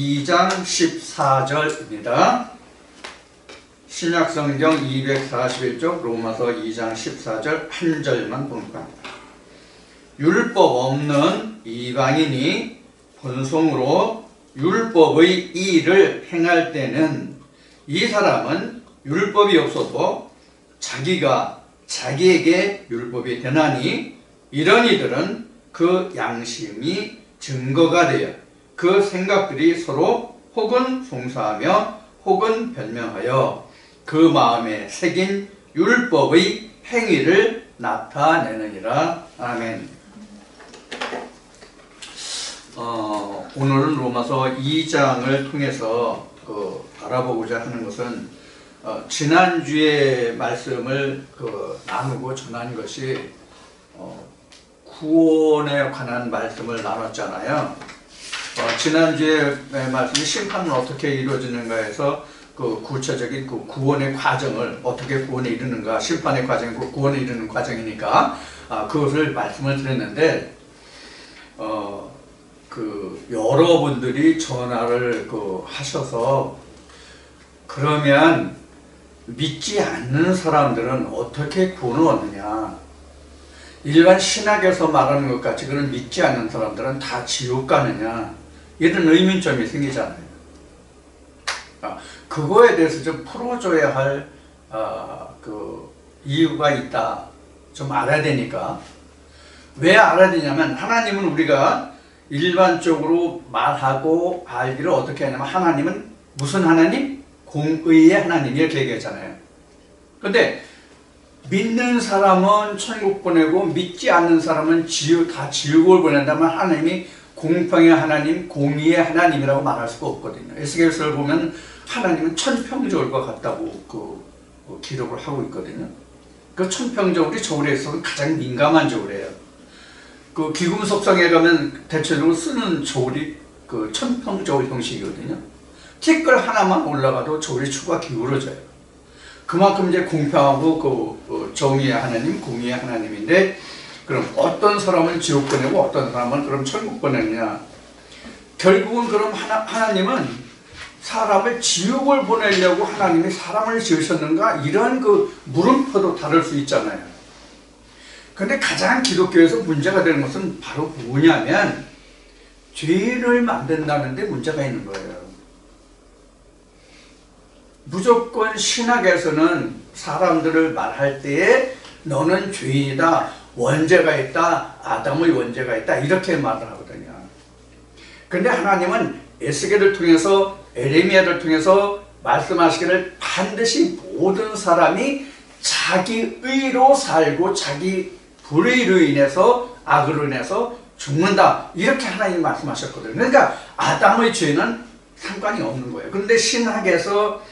2장 14절입니다. 신약성경 241쪽 로마서 2장 14절 한 절만 봉독합니다. 율법 없는 이방인이 본성으로 율법의 일을 행할 때는 이 사람은 율법이 없어도 자기가 자기에게 율법이 되나니 이런 이들은 그 양심이 증거가 되어 그 생각들이 서로 혹은 송사하며 혹은 변명하여 그 마음에 새긴 율법의 행위를 나타내느니라. 아멘. 오늘은 로마서 2장을 통해서 알아보고자 하는 것은 지난주에 말씀을 나누고 전한 것이 구원에 관한 말씀을 나눴잖아요. 지난주에 말씀이 심판은 어떻게 이루어지는가 해서 구체적인 구원의 과정을 어떻게 구원에 이르는가, 심판의 과정이 구원에 이르는 과정이니까 그것을 말씀을 드렸는데 여러분들이 전화를 하셔서 그러면 믿지 않는 사람들은 어떻게 구원을 얻느냐, 일반 신학에서 말하는 것 같이 그런 믿지 않는 사람들은 다 지옥 가느냐, 이런 의문점이 생기잖아요. 그거에 대해서 좀 풀어줘야 할 이유가 있다. 좀 알아야 되니까. 왜 알아야 되냐면, 하나님은 우리가 일반적으로 말하고 알기를 어떻게 하냐면, 하나님은 무슨 하나님? 공의의 하나님, 이렇게 얘기하잖아요. 근데 믿는 사람은 천국 보내고 믿지 않는 사람은 다 지옥을 보낸다면 하나님이 공평의 하나님, 공의의 하나님이라고 말할 수가 없거든요. 에스겔서를 보면 하나님은 천평저울과 같다고 기록을 하고 있거든요. 그 천평저울이 저울에 있어서 가장 민감한 저울이에요. 기금속성에 가면 대체적으로 쓰는 저울이 천평저울 형식이거든요. 티끌 하나만 올라가도 저울이 추가 기울어져요. 그만큼 이제 공평하고 정의의 하나님, 공의의 하나님인데, 그럼 어떤 사람은 지옥 보내고 어떤 사람은 그럼 천국 보내느냐? 결국은 그럼 하나님은 사람을 지옥을 보내려고 하나님이 사람을 지으셨는가? 이런 물음표도 다를 수 있잖아요. 근데 가장 기독교에서 문제가 되는 것은 바로 뭐냐면, 죄를 만든다는 데 문제가 있는 거예요. 무조건 신학에서는 사람들을 말할 때에 너는 죄인이다, 원죄가 있다, 아담의 원죄가 있다, 이렇게 말을 하거든요. 그런데 하나님은 에스겔을 통해서, 에레미야를 통해서 말씀하시기를 반드시 모든 사람이 자기 의로 살고 자기 불의로 인해서, 악으로 인해서 죽는다, 이렇게 하나님이 말씀하셨거든요. 그러니까 아담의 죄는 상관이 없는 거예요. 그런데 신학에서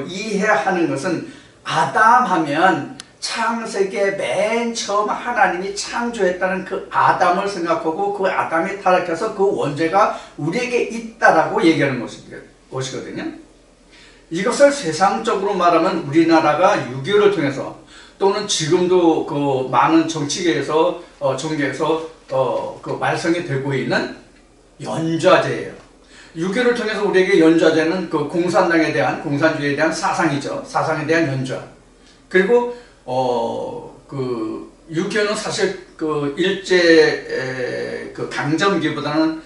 이해하는 것은, 아담 하면 창세기에 맨 처음 하나님이 창조했다는 그 아담을 생각하고 그 아담이 타락해서 그 원죄가 우리에게 있다라고 얘기하는 것이거든요. 이것을 세상적으로 말하면 우리나라가 6.25를 통해서, 또는 지금도 많은 정치계에서, 종교에서 말썽이 되고 있는 연좌제예요. 6.25를 통해서 우리에게 연좌제는 공산당에 대한, 공산주의에 대한 사상이죠. 사상에 대한 연좌. 그리고 6.25는 사실 일제 강점기보다는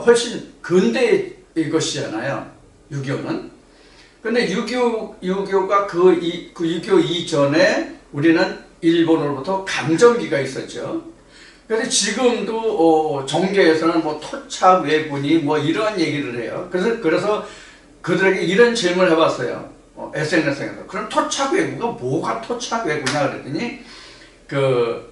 훨씬 근대의 것이잖아요. 6.25는. 근데 6.25가 6.25 이전에 우리는 일본으로부터 강점기가 있었죠. 그런데 지금도 종교에서는 토착 외군이 이런 얘기를 해요. 그래서 그들에게 이런 질문을 해봤어요. SNS에서. 그럼 토착 외구가 뭐가 토착 외구냐 그랬더니,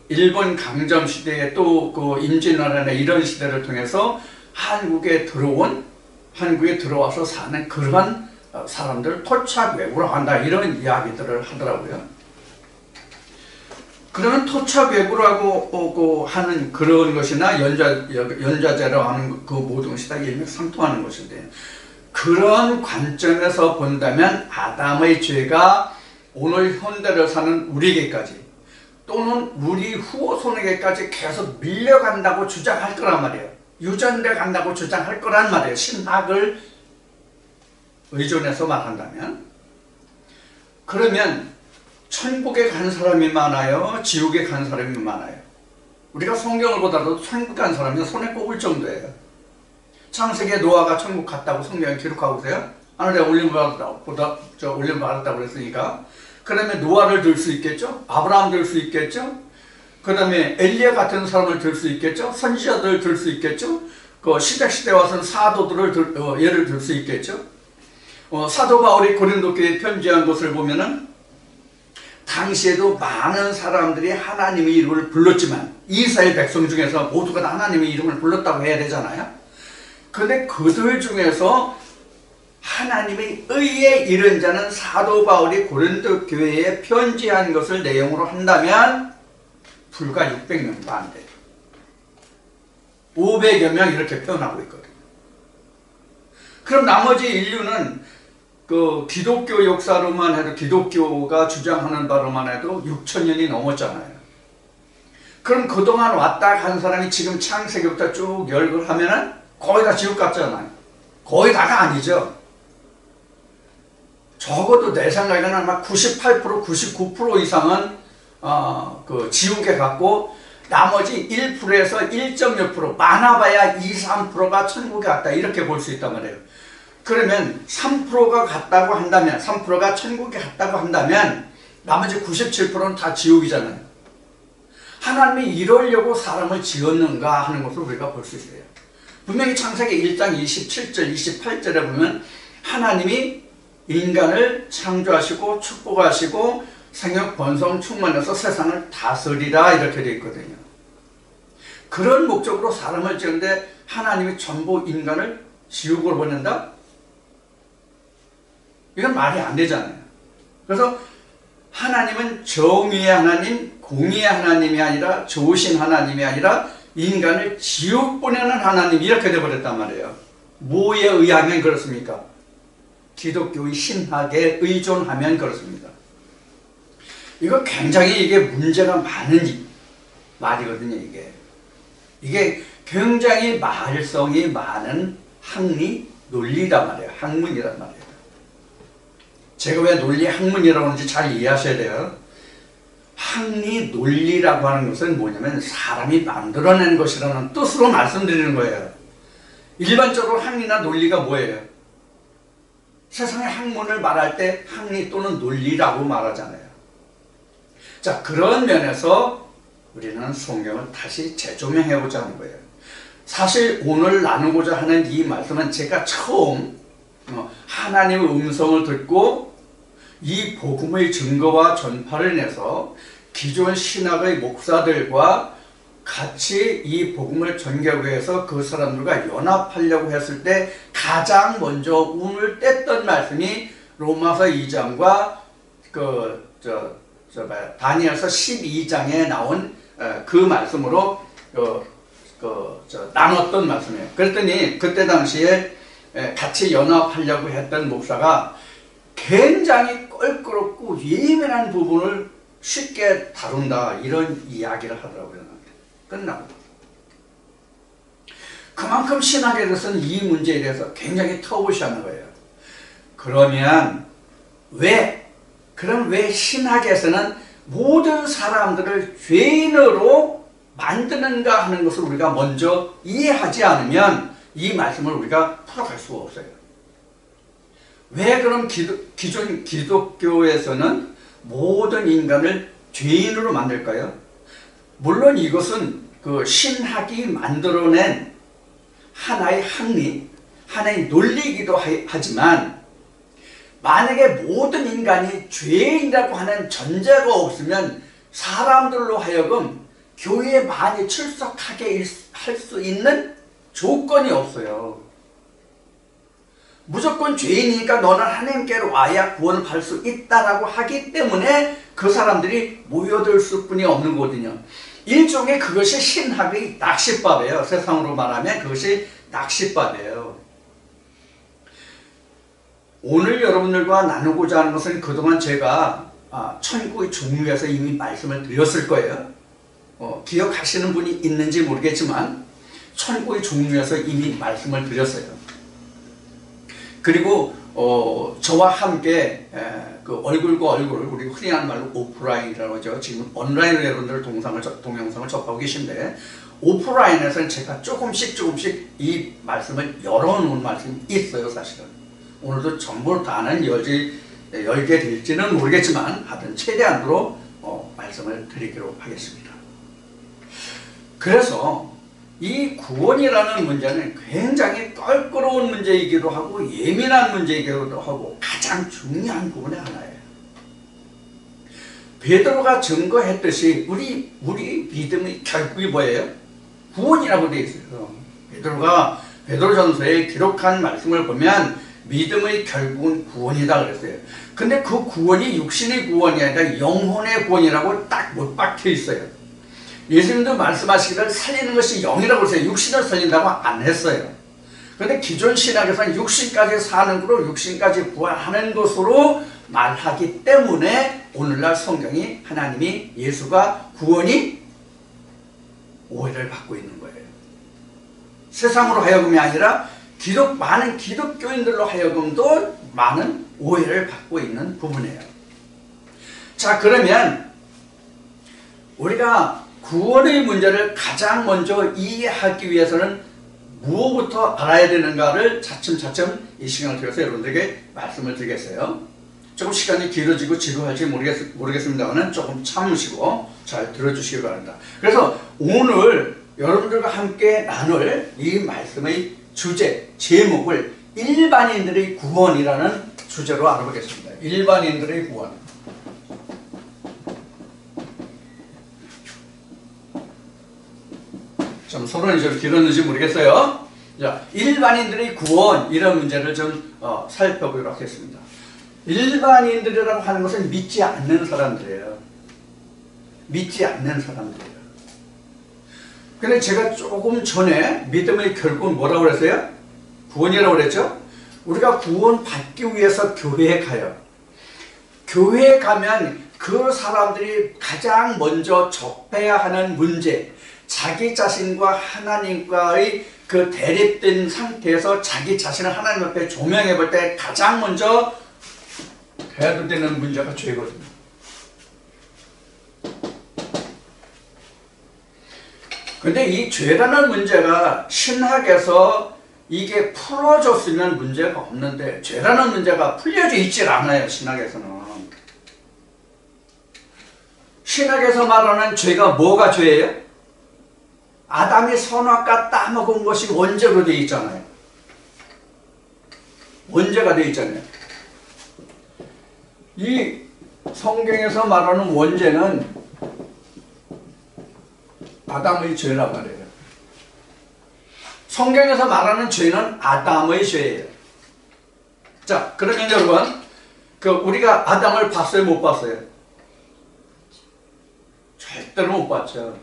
일본 강점 시대에 또 임진왜란이나 이런 시대를 통해서 한국에 들어와서 사는 그러한 사람들을 토착 외구라고 한다, 이런 이야기들을 하더라고요. 그러면 토착 외구라고 하는 그런 것이나 연좌제라고 하는 그 모든 것이 다 일맥상통하는 것인데, 그런 관점에서 본다면 아담의 죄가 오늘 현대를 사는 우리에게까지, 또는 우리 후손에게까지 계속 밀려간다고 주장할 거란 말이에요. 유전돼 간다고 주장할 거란 말이에요. 신학을 의존해서 말한다면, 그러면 천국에 간 사람이 많아요? 지옥에 간 사람이 많아요? 우리가 성경을 보다도 천국 간 사람이 손에 꼽을 정도예요. 창세기에 노아가 천국 갔다고 성경에 기록하고 있어요. 하늘에 올림받았다고 그랬으니까. 그러면 노아를 들 수 있겠죠? 아브라함 들 수 있겠죠? 그 다음에 엘리야 같은 사람을 들 수 있겠죠? 선지자들을 들 수 있겠죠? 그 시대시대 와서는 사도들을 예를 들 수 있겠죠? 사도 바울이 고린도 교회에 편지한 것을 보면은 당시에도 많은 사람들이 하나님의 이름을 불렀지만 이스라엘 백성 중에서 모두가 다 하나님의 이름을 불렀다고 해야 되잖아요. 근데 그들 중에서 하나님의 의에 이른 자는 사도 바울이 고린도 교회에 편지한 것을 내용으로 한다면 불과 600명도 안 돼요. 500여 명 이렇게 표현하고 있거든요. 그럼 나머지 인류는 그 기독교 역사로만 해도, 기독교가 주장하는 바로만 해도 6,000년이 넘었잖아요. 그럼 그동안 왔다 간 사람이 지금 창세기부터 쭉 열거를 하면은 거의 다 지옥 같잖아요. 거의 다가 아니죠. 적어도 내 생각에는 아마 98%, 99% 이상은 그 지옥에 갔고, 나머지 1%에서 1.몇 %, 많아봐야 2, 3%가 천국에 갔다, 이렇게 볼 수 있단 말이에요. 그러면 3%가 갔다고 한다면, 3%가 천국에 갔다고 한다면 나머지 97%는 다 지옥이잖아요. 하나님이 이러려고 사람을 지었는가 하는 것을 우리가 볼 수 있어요. 분명히 창세기 1장 27절, 28절에 보면 하나님이 인간을 창조하시고 축복하시고 생육 번성 충만해서 세상을 다스리라, 이렇게 되어 있거든요. 그런 목적으로 사람을 지었는데 하나님이 전부 인간을 지옥으로 보낸다? 이건 말이 안 되잖아요. 그래서 하나님은 정의의 하나님, 공의의 하나님이 아니라, 좋으신 하나님이 아니라 인간을 지옥 보내는 하나님, 이렇게 되어버렸단 말이에요. 뭐에 의하면 그렇습니까? 기독교의 신학에 의존하면 그렇습니다. 이거 굉장히 이게 문제가 많은 말이거든요. 이게 굉장히 말썽이 많은 학리 논리란 말이에요. 학문이란 말이에요. 제가 왜 논리 학문이라고 하는지 잘 이해하셔야 돼요. 학리 논리라고 하는 것은 뭐냐면 사람이 만들어낸 것이라는 뜻으로 말씀드리는 거예요. 일반적으로 학리나 논리가 뭐예요? 세상의 학문을 말할 때 학리 또는 논리라고 말하잖아요. 자, 그런 면에서 우리는 성경을 다시 재조명해 보자는 거예요. 사실 오늘 나누고자 하는 이 말씀은 제가 처음 하나님의 음성을 듣고 이 복음의 증거와 전파를 내서 기존 신학의 목사들과 같이 이 복음을 전개하기 위해서 그 사람들과 연합하려고 했을 때 가장 먼저 운을 뗐던 말씀이 로마서 2장과 다니엘서 12장에 나온 그 말씀으로 나눴던 말씀이에요. 그랬더니 그때 당시에 같이 연합하려고 했던 목사가 굉장히 껄끄럽고 예민한 부분을 쉽게 다룬다, 이런 이야기를 하더라고요. 끝나고 그만큼 신학에 대해서는 이 문제에 대해서 굉장히 터부시하는 거예요. 그러면 왜 신학에서는 모든 사람들을 죄인으로 만드는가 하는 것을 우리가 먼저 이해하지 않으면 이 말씀을 우리가 풀어갈 수가 없어요. 왜 그럼 기존 기독교에서는 모든 인간을 죄인으로 만들까요? 물론 이것은 그 신학이 만들어낸 하나의 학리, 하나의 논리이기도 하지만, 만약에 모든 인간이 죄인이라고 하는 전제가 없으면 사람들로 하여금 교회에 많이 출석하게 할 수 있는 조건이 없어요. 무조건 죄인이니까 너는 하나님께로 와야 구원을 받을 수 있다라고 하기 때문에 그 사람들이 모여들 수뿐이 없는 거거든요. 일종의 그것이 신학의 낚싯밥이에요. 세상으로 말하면 그것이 낚싯밥이에요. 오늘 여러분들과 나누고자 하는 것은 그동안 제가 천국의 종류에서 이미 말씀을 드렸을 거예요. 기억하시는 분이 있는지 모르겠지만 천국의 종류에서 이미 말씀을 드렸어요. 그리고 저와 함께 그 얼굴과 얼굴, 우리 흔히 하는 말로 오프라인이라고 하죠. 지금 온라인으로 여러분들 동영상을 접하고 계신데, 오프라인에서는 제가 조금씩 이 말씀을 열어놓은 말씀이 있어요, 사실은. 오늘도 전부 다는 열게 될지는 모르겠지만, 하여튼 최대한으로 말씀을 드리기로 하겠습니다. 그래서 이 구원이라는 문제는 굉장히 껄끄러운 문제이기도 하고 예민한 문제이기도 하고 가장 중요한 부분의 하나예요. 베드로가 증거했듯이 우리 믿음의 결국이 뭐예요? 구원이라고 되어 있어요. 베드로가 베드로전서에 기록한 말씀을 보면 믿음의 결국은 구원이다 그랬어요. 근데 그 구원이 육신의 구원이 아니라 영혼의 구원이라고 딱 못 박혀 있어요. 예수님도 말씀하시기를 살리는 것이 영이라고 했어요. 육신을 살린다고 안 했어요. 그런데 기존 신학에서는 육신까지 사는 것으로 육신까지 구원하는 것으로 말하기 때문에 오늘날 성경이 하나님이 예수가 구원이 오해를 받고 있는 거예요. 세상으로 하여금이 아니라 많은 기독교인들로 하여금도 많은 오해를 받고 있는 부분이에요. 자, 그러면 우리가 구원의 문제를 가장 먼저 이해하기 위해서는 무엇부터 알아야 되는가를 차츰차츰 이 시간을 통해서 여러분들에게 말씀을 드리겠어요. 조금 시간이 길어지고 지루할지 모르겠습니다만 조금 참으시고 잘 들어주시기 바랍니다. 그래서 오늘 여러분들과 함께 나눌 이 말씀의 주제, 제목을 일반인들의 구원이라는 주제로 알아보겠습니다. 일반인들의 구원. 좀 서론이 좀 길었는지 모르겠어요. 자, 일반인들의 구원, 이런 문제를 좀 살펴보도록 하겠습니다. 일반인들이라고 하는 것은 믿지 않는 사람들이에요. 믿지 않는 사람들이에요. 근데 제가 조금 전에 믿음의 결국은 뭐라고 그랬어요? 구원이라고 그랬죠? 우리가 구원 받기 위해서 교회에 가요. 교회에 가면 그 사람들이 가장 먼저 접해야 하는 문제, 자기 자신과 하나님과의 그 대립된 상태에서 자기 자신을 하나님 앞에 조명해 볼 때 가장 먼저 해야 되는 문제가 죄거든요. 근데 이 죄라는 문제가 신학에서 이게 풀어졌으면 문제가 없는데 죄라는 문제가 풀려져 있질 않아요. 신학에서는. 신학에서 말하는 죄가 뭐가 죄예요? 아담이 선악과 따먹은 것이 원죄로 되어 있잖아요. 원죄가 되어 있잖아요. 이 성경에서 말하는 원죄는 아담의 죄란 말이에요. 성경에서 말하는 죄는 아담의 죄예요. 자, 그러면 여러분, 우리가 아담을 봤어요, 못 봤어요? 절대로 못 봤죠.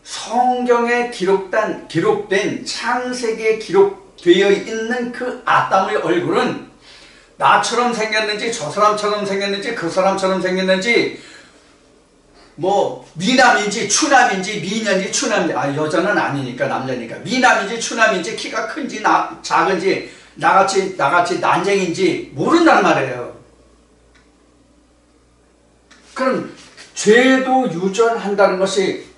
성경에 기록된 창세기에 기록되어 있는 그 아담의 얼굴은 나처럼 생겼는지 저 사람처럼 생겼는지 그 사람처럼 생겼는지 뭐 미남인지 추남인지 미녀인지 추남인지 여자는 아니니까 남자니까 미남인지 추남인지 키가 큰지 작은지 나같이 난쟁인지 모른단 말이에요. 그럼 죄도 유전한다는 것이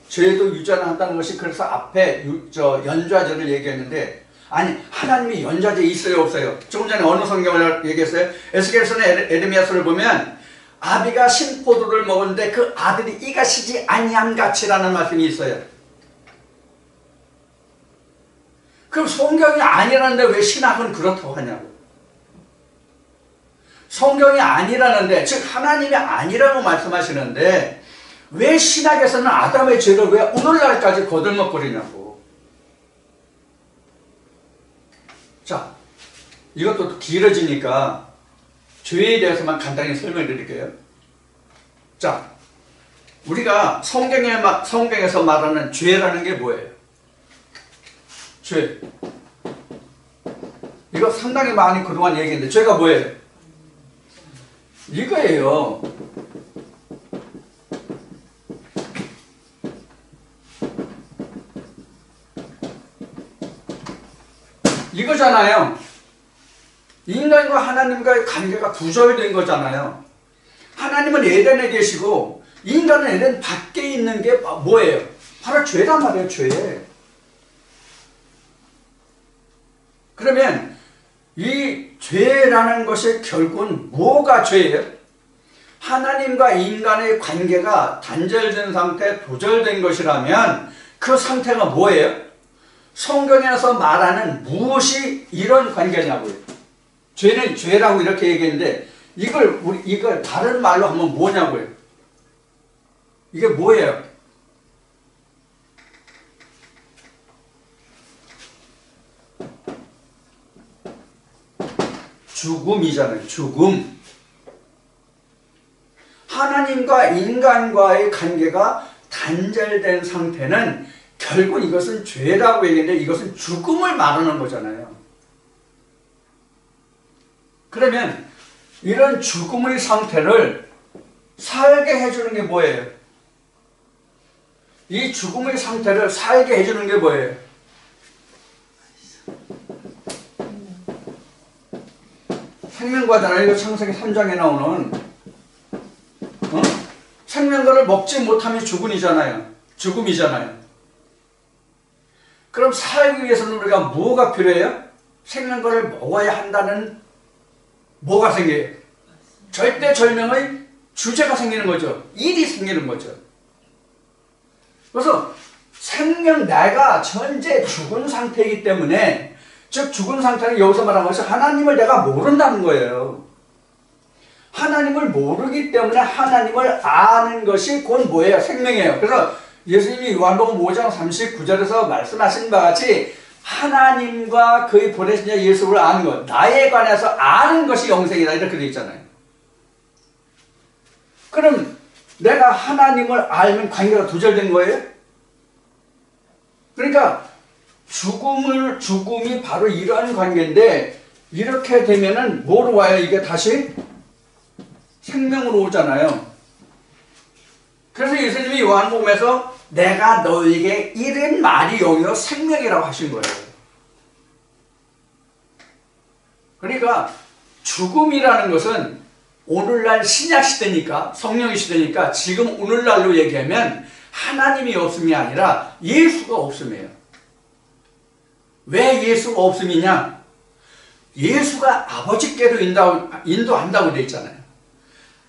그래서 앞에 연좌제를 얘기했는데 아니 하나님이 연좌제 있어요 없어요? 조금 전에 어느 성경을 얘기했어요? 에스겔서나 에레미야서를 보면 아비가 신포도를 먹었는데 그 아들이 이가 시지 아니함 같이라는 말씀이 있어요. 그럼 성경이 아니라는데 왜 신학은 그렇다고 하냐고. 성경이 아니라는데 즉 하나님이 아니라고 말씀하시는데 왜 신학에서는 아담의 죄를 왜 오늘날까지 거들먹거리냐고. 자, 이것도 길어지니까 죄에 대해서만 간단히 설명해 드릴게요. 자, 우리가 성경에서 말하는 죄라는 게 뭐예요? 죄. 이거 상당히 많이 그동안 얘기했는데 죄가 뭐예요? 이거예요. 이거잖아요. 인간과 하나님과의 관계가 두절된 거잖아요. 하나님은 에덴에 계시고 인간은 에덴 밖에 있는 게 뭐예요? 바로 죄란 말이에요. 죄. 그러면 이 죄라는 것이 결국은 뭐가 죄예요? 하나님과 인간의 관계가 단절된 상태, 두절된 것이라면 그 상태가 뭐예요? 성경에서 말하는 무엇이 이런 관계냐고요. 죄는 죄라고 이렇게 얘기했는데 이걸 다른 말로 하면 뭐냐고요. 이게 뭐예요? 죽음이잖아요. 죽음. 하나님과 인간과의 관계가 단절된 상태는 결국 이것은 죄라고 얘기했는데 이것은 죽음을 말하는 거잖아요. 그러면 이런 죽음의 상태를 살게 해주는 게 뭐예요? 이 죽음의 상태를 살게 해주는 게 뭐예요? 생명과잖아요. 이거 창세기 3장에 나오는 생명과를 먹지 못하면 죽음이잖아요. 그럼 살기 위해서는 우리가 뭐가 필요해요? 생명과를 먹어야 한다는 뭐가 생겨요? 절대절명의 주제가 생기는 거죠. 일이 생기는 거죠. 그래서 내가 현재 죽은 상태이기 때문에, 즉 죽은 상태는 여기서 말하는 것이 하나님을 내가 모른다는 거예요. 하나님을 모르기 때문에 하나님을 아는 것이 곧 뭐예요? 생명이에요. 그래서 예수님이 요한복음 5장 39절에서 말씀하신 바와 같이 하나님과 그의 보내신 자 예수를 아는 것, 나에 관해서 아는 것이 영생이다 이렇게 되어 있잖아요. 그럼 내가 하나님을 알면 관계가 두절된 거예요? 그러니까 죽음이 바로 이러한 관계인데, 이렇게 되면은 뭐로 와요? 이게 다시 생명으로 오잖아요. 그래서 예수님이 요한복음에서 내가 너에게 이른 말이 영이요 생명이라고 하신 거예요. 그러니까 죽음이라는 것은 오늘날 신약시대니까, 성령의 시대니까 지금 오늘날로 얘기하면 하나님이 없음이 아니라 예수가 없음이에요. 왜 예수가 없음이냐? 예수가 아버지께로 인도한다고 되어 있잖아요.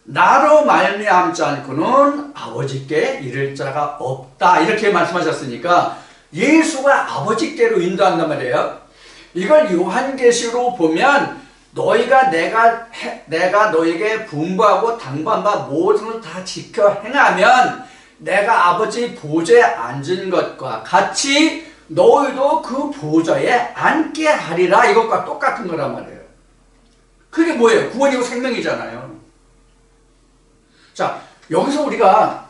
나로 말미암지 않고는 아버지께 이를 자가 없다 이렇게 말씀하셨으니까 예수가 아버지께로 인도한단 말이에요. 이걸 요한계시로 보면 너희가 내가 너에게 분부하고 당부한 바 모든 걸 다 지켜 행하면 내가 아버지 보좌에 앉은 것과 같이 너희도 그 보좌에 앉게 하리라. 이것과 똑같은 거란 말이에요. 그게 뭐예요? 구원이고 생명이잖아요. 자, 여기서 우리가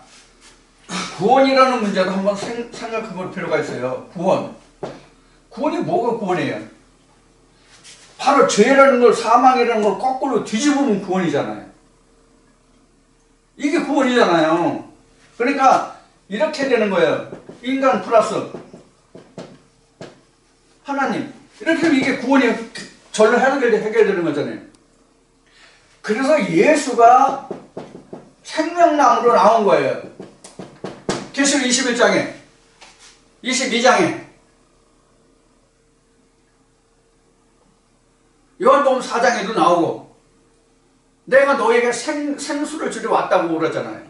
구원이라는 문제도 한번 생각해 볼 필요가 있어요. 구원이 뭐가 구원이에요? 바로 죄라는 걸, 사망이라는 걸 거꾸로 뒤집으면 구원이잖아요. 이게 구원이잖아요. 그러니까 이렇게 되는 거예요. 인간 플러스 하나님. 이렇게 되면 이게 구원이 절로 해결되는 거잖아요. 그래서 예수가 생명나무로 나온 거예요. 계시록 21장에 22장에 요한복음 4장에도 나오고 내가 너에게 생수를 주려 왔다고 그러잖아요.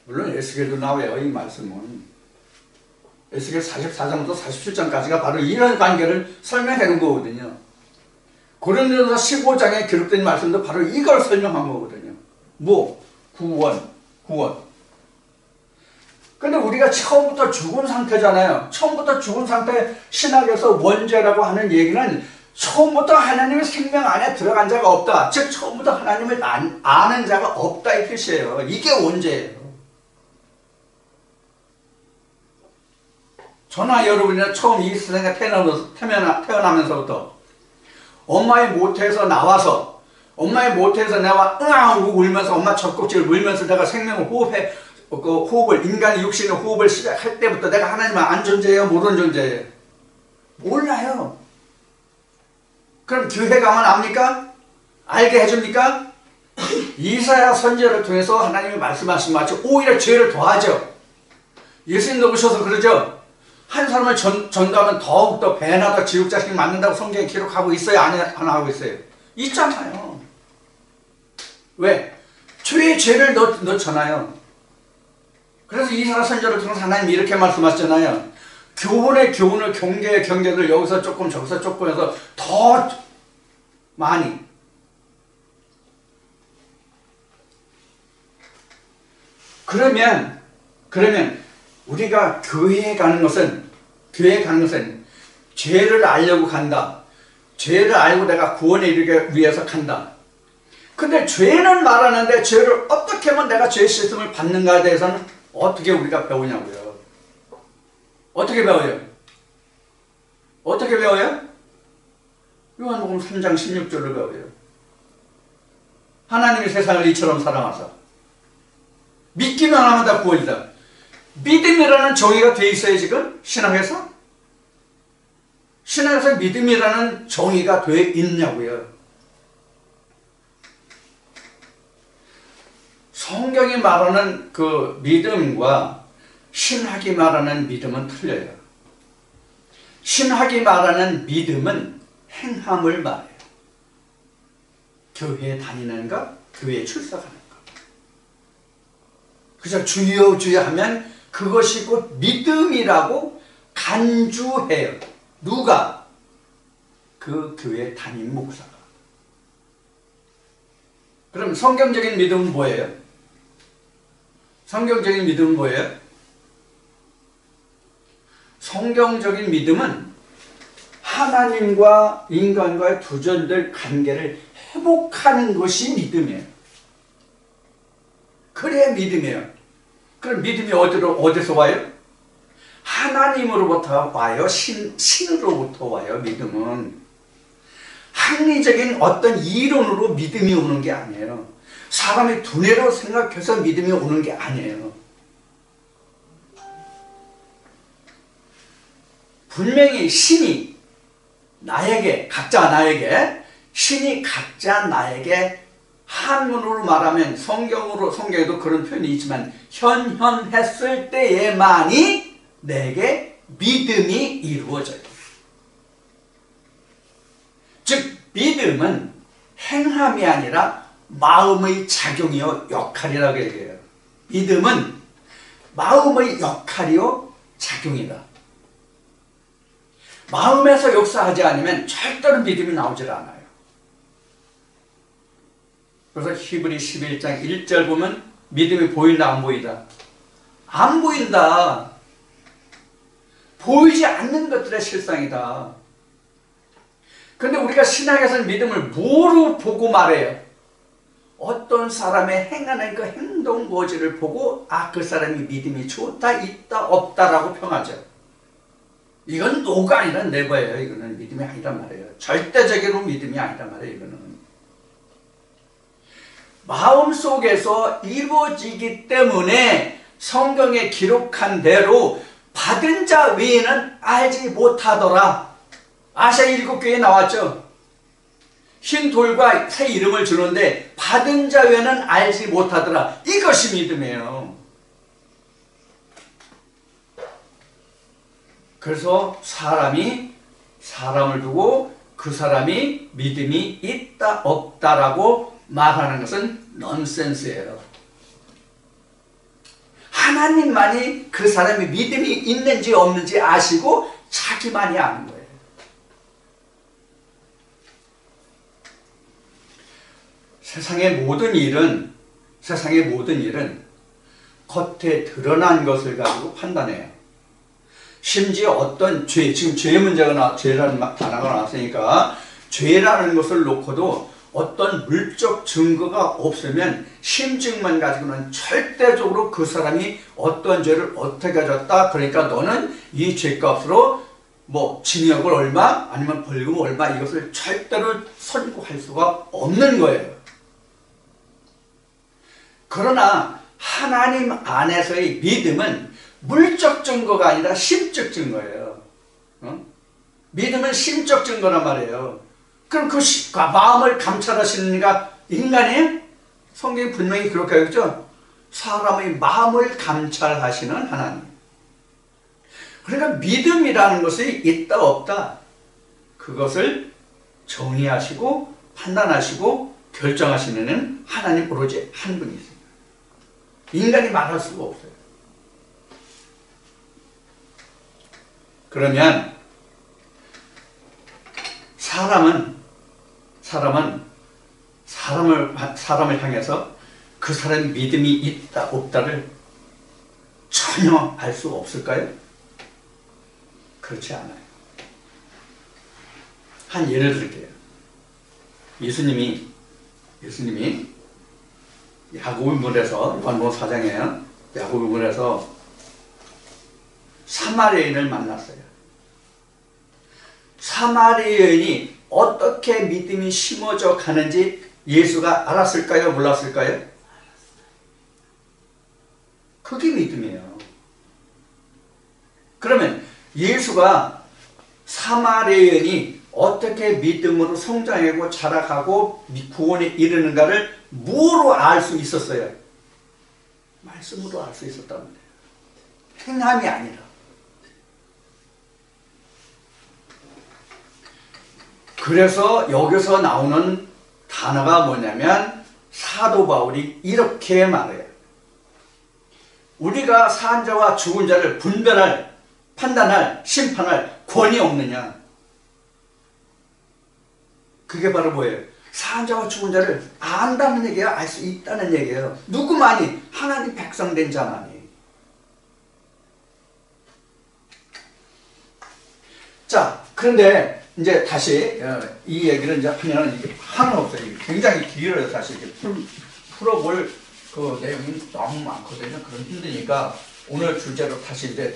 물론 에스겔도 나와요. 이 말씀은 에스겔 44장부터 47장까지가 바로 이런 관계를 설명해 놓은 거거든요. 고린도전서 15장에 기록된 말씀도 바로 이걸 설명한 거거든요. 구원. 근데 우리가 처음부터 죽은 상태잖아요. 처음부터 죽은 상태, 신학에서 원죄라고 하는 얘기는 처음부터 하나님의 생명 안에 들어간 자가 없다. 즉 처음부터 하나님을 아는 자가 없다 이 뜻이에요. 이게 원죄예요. 저나 여러분이나 처음 이 세상에 태어나면서부터 엄마의 모태에서 나와서 엄마의 모태에서 내가 하고 울면서 엄마 젖꼭지를 물면서 내가 생명을 호흡을 인간의 육신의 호흡을 시작할 때부터 내가 하나님은 안 존재해요? 모르는 존재예요? 몰라요. 그럼 교회 가면 압니까? 알게 해줍니까? 이사야 선지자를 통해서 하나님이 말씀하신 마치 오히려 죄를 더하죠. 예수님도 오셔서 그러죠. 한 사람을 전도하면 더욱더 배나 더 지옥 자식 맞는다고 성경에 기록하고 있어요? 안 하고 있어요? 있잖아요. 왜? 죄를 넣잖아요. 그래서 이사야 선지자를 통해서 하나님이 이렇게 말씀하셨잖아요. 교훈의 교훈을, 경계의 경계를 여기서 조금 저기서 조금 해서 더 많이. 그러면 우리가 교회에 가는 것은 죄를 알려고 간다. 죄를 알고 내가 구원에 이르기 위해서 간다. 근데 죄는 말하는데 죄를 어떻게 하면 내가 죄 씻음을 받는가에 대해서는 어떻게 우리가 배우냐고요. 어떻게 배워요? 어떻게 배워요? 요한복음 3장 16절로 배워요. 하나님이 세상을 이처럼 사랑하사 믿기만 하면 다 구원이다. 믿음이라는 정의가 돼 있어요 지금? 신학에서? 신학에서 믿음이라는 정의가 돼 있냐고요. 성경이 말하는 그 믿음과 신학이 말하는 믿음은 틀려요. 신학이 말하는 믿음은 행함을 말해요. 교회에 다니는 것, 교회에 출석하는 것. 그래서 주여 주여 하면 그것이 곧 믿음이라고 간주해요. 누가? 그 교회 담임 목사가. 그럼 성경적인 믿음은 뭐예요? 성경적인 믿음은 뭐예요? 성경적인 믿음은 하나님과 인간과의 두절될 관계를 회복하는 것이 믿음이에요. 그래야 믿음이에요. 그럼 믿음이 어디서 와요? 하나님으로부터 와요. 신으로부터 와요. 믿음은 합리적인 어떤 이론으로 믿음이 오는 게 아니에요. 사람의 두뇌로 생각해서 믿음이 오는 게 아니에요. 분명히 신이 나에게, 각자 나에게, 신이 각자 나에게 한문으로 말하면 성경에도 그런 표현이 있지만 현현했을 때에만이 내게 믿음이 이루어져요. 즉 믿음은 행함이 아니라 마음의 작용이요 역할이라고 얘기해요. 믿음은 마음의 역할이요 작용이다. 마음에서 역사하지 않으면 절대로 믿음이 나오질 않아요. 그래서 히브리 11장 1절 보면 믿음이 보인다 안 보인다? 안 보인다. 보이지 않는 것들의 실상이다. 그런데 우리가 신학에서는 믿음을 뭐로 보고 말해요? 어떤 사람의 행하는 그 행동 고지를 보고 그 사람이 믿음이 좋다 있다 없다라고 평하죠. 이건 노가 아니라 네버예요. 이거는 믿음이 아니란 말이에요. 절대적으로 믿음이 아니란 말이에요. 이거는 마음속에서 이루어지기 때문에 성경에 기록한 대로 받은 자 외에는 알지 못하더라. 아시아 7교회에 나왔죠. 흰 돌과 새 이름을 주는데 받은 자 외에는 알지 못하더라. 이것이 믿음이에요. 그래서 사람이 사람을 두고 그 사람이 믿음이 있다 없다라고 말하는 것은 넌센스예요. 하나님만이 그 사람이 믿음이 있는지 없는지 아시고 자기만이 아는 거예요. 세상의 모든 일은 겉에 드러난 것을 가지고 판단해요. 심지어 어떤 지금 죄 문제가 죄라는 단어가 나왔으니까 죄라는 것을 놓고도 어떤 물적 증거가 없으면 심증만 가지고는 절대적으로 그 사람이 어떤 죄를 어떻게 가졌다. 그러니까 너는 이 죄값으로 뭐 징역을 얼마 아니면 벌금 얼마 이것을 절대로 선고할 수가 없는 거예요. 그러나 하나님 안에서의 믿음은 물적 증거가 아니라 심적 증거예요. 믿음은 심적 증거란 말이에요. 그럼 그 마음을 감찰하시는 이가 인간이에요? 성경이 분명히 그렇게 하겠죠? 사람의 마음을 감찰하시는 하나님. 그러니까 믿음이라는 것이 있다 없다, 그것을 정의하시고 판단하시고 결정하시는 하나님 오로지 한 분이 있습니다. 인간이 말할 수가 없어요. 그러면 사람을 향해서 그 사람의 믿음이 있다 없다를 전혀 알 수 없을까요? 그렇지 않아요. 한 예를 들게요. 예수님이 야고보물에서, 요한복음 4장이에요. 야고보물에서 사마리아인을 만났어요. 사마리아인이 어떻게 믿음이 심어져 가는지 예수가 알았을까요? 몰랐을까요? 그게 믿음이에요. 그러면 예수가 사마리아인이 어떻게 믿음으로 성장하고 자라가고 구원에 이르는가를 뭐로 알 수 있었어요? 말씀으로 알 수 있었단 말이에요. 행함이 아니라. 그래서 여기서 나오는 단어가 뭐냐면 사도 바울이 이렇게 말해요. 우리가 산 자와 죽은 자를 분별할, 판단할, 심판할 권위 없느냐? 그게 바로 뭐예요? 산 자와 죽은 자를 안다는 얘기예요? 알 수 있다는 얘기예요. 누구만이? 하나님 백성된 자만이. 자, 그런데 이제 다시 이 얘기를 이제 하면 이게 한없어요. 굉장히 길어요. 사실 풀어볼 그 내용이 너무 많거든요. 그럼 힘드니까 오늘 주제로 다시 이제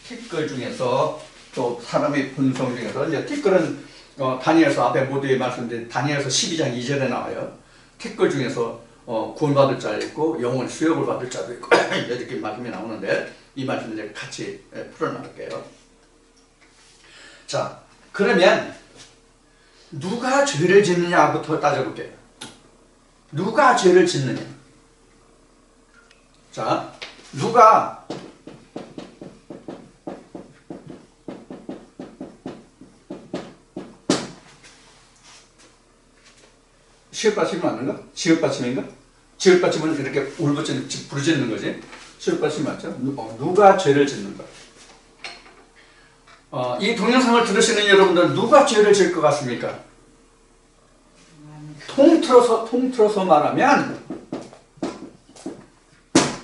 티끌 중에서 또 사람의 본성 중에서 이제 티끌은 다니엘서 앞에 모두에 말씀드린 다니엘서 12장 2절에 나와요. 티끌 중에서 구원받을 자도 있고 영원 수욕을 받을 자도 있고 이렇게 말씀이 나오는데 이 말씀을 이제 같이 풀어나갈게요. 자, 그러면 누가 죄를 짓느냐부터 따져볼게요. 누가 죄를 짓느냐? 자, 누가 시읒받침이 맞는가? 지읒받침인가? 지읒받침은 이렇게 울부짖는, 부르짖는 거지. 시읒받침 맞죠? 누가 죄를 짓는가? 이 동영상을 들으시는 여러분들 누가 죄를 지을 것 같습니까? 통틀어서 말하면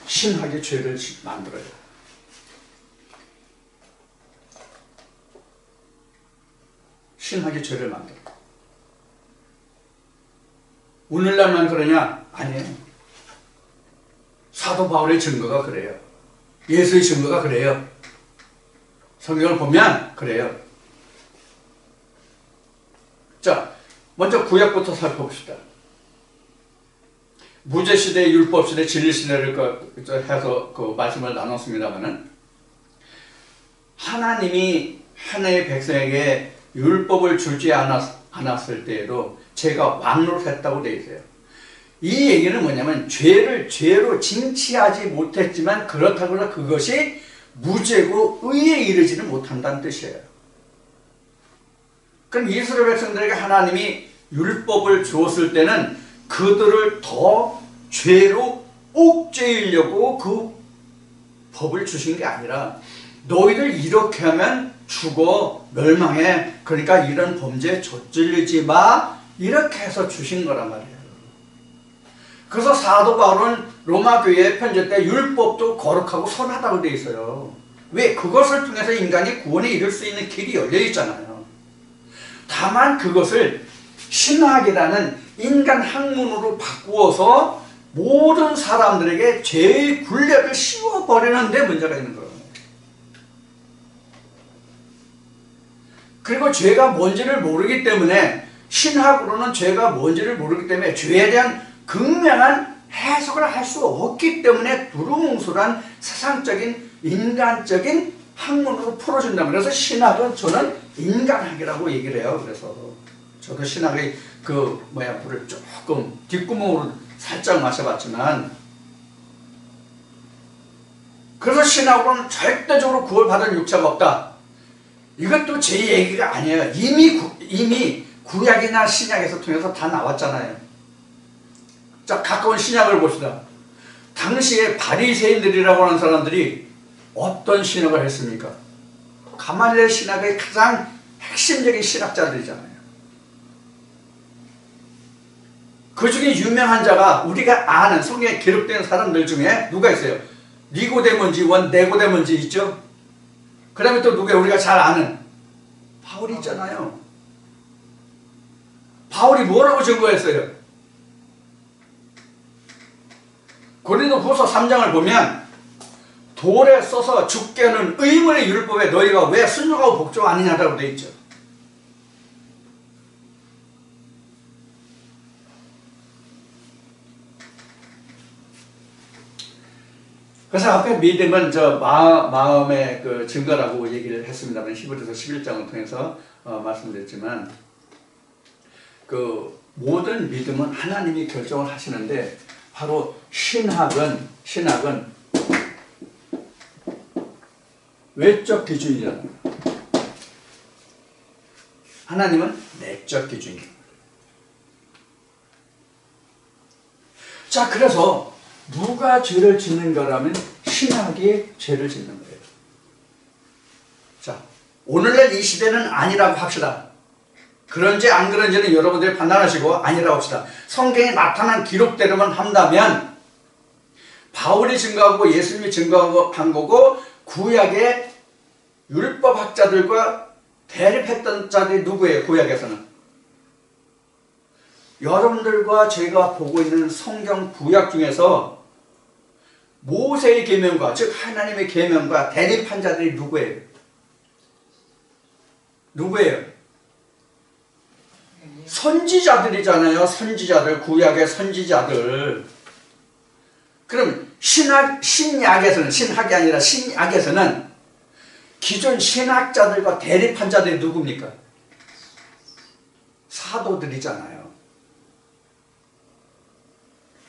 신학이 죄를 만들어요. 신학이 죄를 만들어요. 오늘날만 그러냐? 아니에요. 사도 바울의 증거가 그래요. 예수의 증거가 그래요. 성경을 보면 그래요. 자, 먼저 구약부터 살펴봅시다. 무제시대, 율법시대, 진리시대를 해서 그 말씀을 나눴습니다만은 하나님이 하나의 백성에게 율법을 주지 않았을 때에도 죄가 왕노릇했다고 되어 있어요. 이 얘기는 뭐냐면 죄를 죄로 징치하지 못했지만 그렇다고 해서 그것이 무죄고 의에 이르지는 못한다는 뜻이에요. 그럼 이스라엘 백성들에게 하나님이 율법을 주었을 때는 그들을 더 죄로 옥죄이려고 그 법을 주신 게 아니라 너희들 이렇게 하면 죽어 멸망해, 그러니까 이런 범죄에 저질리지 마, 이렇게 해서 주신 거란 말이에요. 그래서 사도 바울은 로마 교회에 편지 때 율법도 거룩하고 선하다고 되어 있어요. 왜? 그것을 통해서 인간이 구원에 이를 수 있는 길이 열려 있잖아요. 다만 그것을 신학이라는 인간 학문으로 바꾸어서 모든 사람들에게 죄의 굴레를 씌워버리는 데 문제가 있는 거예요. 그리고 죄가 뭔지를 모르기 때문에, 신학으로는 죄가 뭔지를 모르기 때문에 죄에 대한 극명한 해석을 할 수 없기 때문에 두루뭉술한 세상적인 인간적인 학문으로 풀어준다. 그래서 신학은 저는 인간학이라고 얘기를 해요. 그래서 저도 신학의 물을 조금 뒷구멍으로 살짝 마셔봤지만, 그래서 신학으로는 절대적으로 구원받은 육체가 없다. 이것도 제 얘기가 아니에요. 이미 구약이나 신약에서 통해서 다 나왔잖아요. 자, 가까운 신약을 봅시다. 당시에 바리새인들이라고 하는 사람들이 어떤 신학을 했습니까? 가말리엘 신학의 가장 핵심적인 신학자들이잖아요. 그 중에 유명한 자가 우리가 아는 성경에 기록된 사람들 중에 누가 있어요? 니고데모인지 네고데모인지 있죠? 그 다음에 또 누가 우리가 잘 아는 바울이 있잖아요. 바울이 뭐라고 증거했어요? 고린도후서 3장을 보면 돌에 써서 죽게 하는 의문의 율법에 너희가 왜 순종하고 복종 아니냐라고 되어 있죠. 그래서 앞에 믿음은 마음의 증거라고 얘기를 했습니다만, 히브리서 11장을 통해서 말씀드렸지만, 모든 믿음은 하나님이 결정을 하시는데, 바로 신학은 외적 기준이잖아요. 하나님은 내적 기준이에요. 자, 그래서 누가 죄를 짓는 거라면 신학이 죄를 짓는 거예요. 자, 오늘날 이 시대는 아니라고 합시다. 그런지 안 그런지는 여러분들이 판단하시고 아니라고 합시다. 성경에 나타난 기록대로만 한다면 바울이 증거하고 예수님이 증거한 거고, 구약의 율법학자들과 대립했던 자들이 누구예요? 구약에서는 여러분들과 제가 보고 있는 성경 구약 중에서 모세의 계명과, 즉 하나님의 계명과 대립한 자들이 누구예요? 선지자들이잖아요. 선지자들, 구약의 선지자들. 그럼 신약에서는, 신학이 아니라 신약에서는 기존 신학자들과 대립한 자들이 누굽니까? 사도들이잖아요.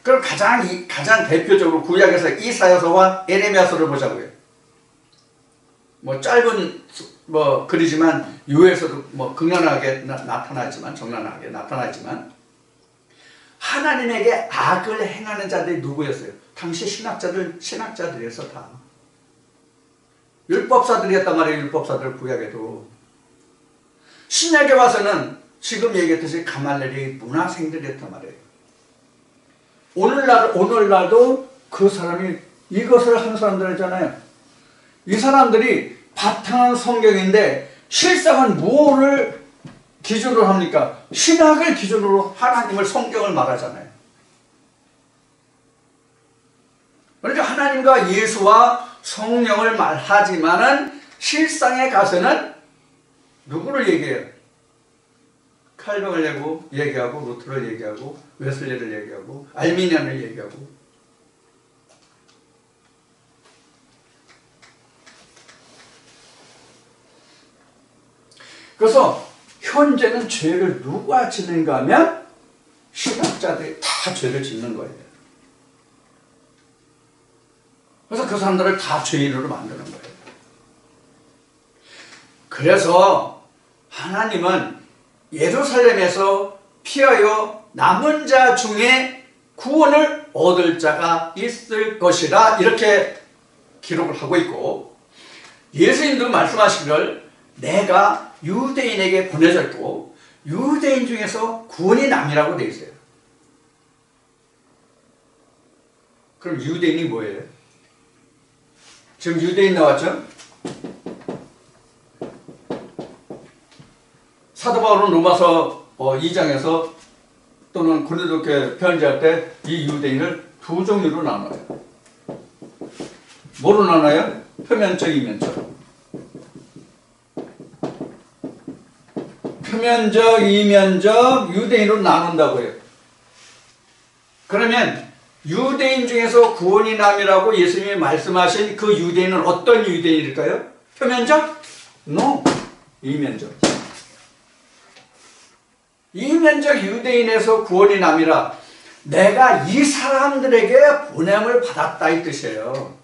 그럼 가장 대표적으로 구약에서 이사야서와 에레미야서를 보자고요. 짧은 글이지만 유에서도 극연하게 나타나지만, 적나라하게 나타나지만, 하나님에게 악을 행하는 자들이 누구였어요? 당시 신학자들이었어. 다 율법사들이었단 말이에요. 율법사들. 구약에도. 신약에 와서는 지금 얘기했듯이 가말리엘이 문화생들이었단 말이에요. 오늘날도 그 사람이 이것을 한 사람들이잖아요. 이 사람들이 바탕은 성경인데 실상은 무엇을 기준으로 합니까? 신학을 기준으로 하나님을, 성경을 말하잖아요. 그러니까 하나님과 예수와 성령을 말하지만은 실상에 가서는 누구를 얘기해요? 칼뱅을 얘기하고, 루터를 얘기하고, 웨슬리를 얘기하고, 알미니안을 얘기하고. 그래서 현재는 죄를 누가 짓는가 하면 신학자들이 다 죄를 짓는 거예요. 그래서 그 사람들을 다 죄인으로 만드는 거예요. 그래서 하나님은 예루살렘에서 피하여 남은 자 중에 구원을 얻을 자가 있을 것이라 이렇게 기록을 하고 있고, 예수님도 말씀하시기를 내가 유대인에게 보내졌고 유대인 중에서 구원이 남이라고 되어 있어요. 그럼 유대인이 뭐예요? 지금 유대인 나왔죠? 사도 바울은 로마서 2장에서 또는 고린도교회 편지할 때 이 유대인을 두 종류로 나눠요. 뭐로 나눠요? 표면적, 이면적. 표면적, 이면적, 유대인으로 나눈다고 해요. 그러면 유대인 중에서 구원이 남이라고 예수님이 말씀하신 그 유대인은 어떤 유대인일까요? 표면적? No. 이면적. 이면적 유대인에서 구원이 남이라 내가 이 사람들에게 보냄을 받았다 이 뜻이에요.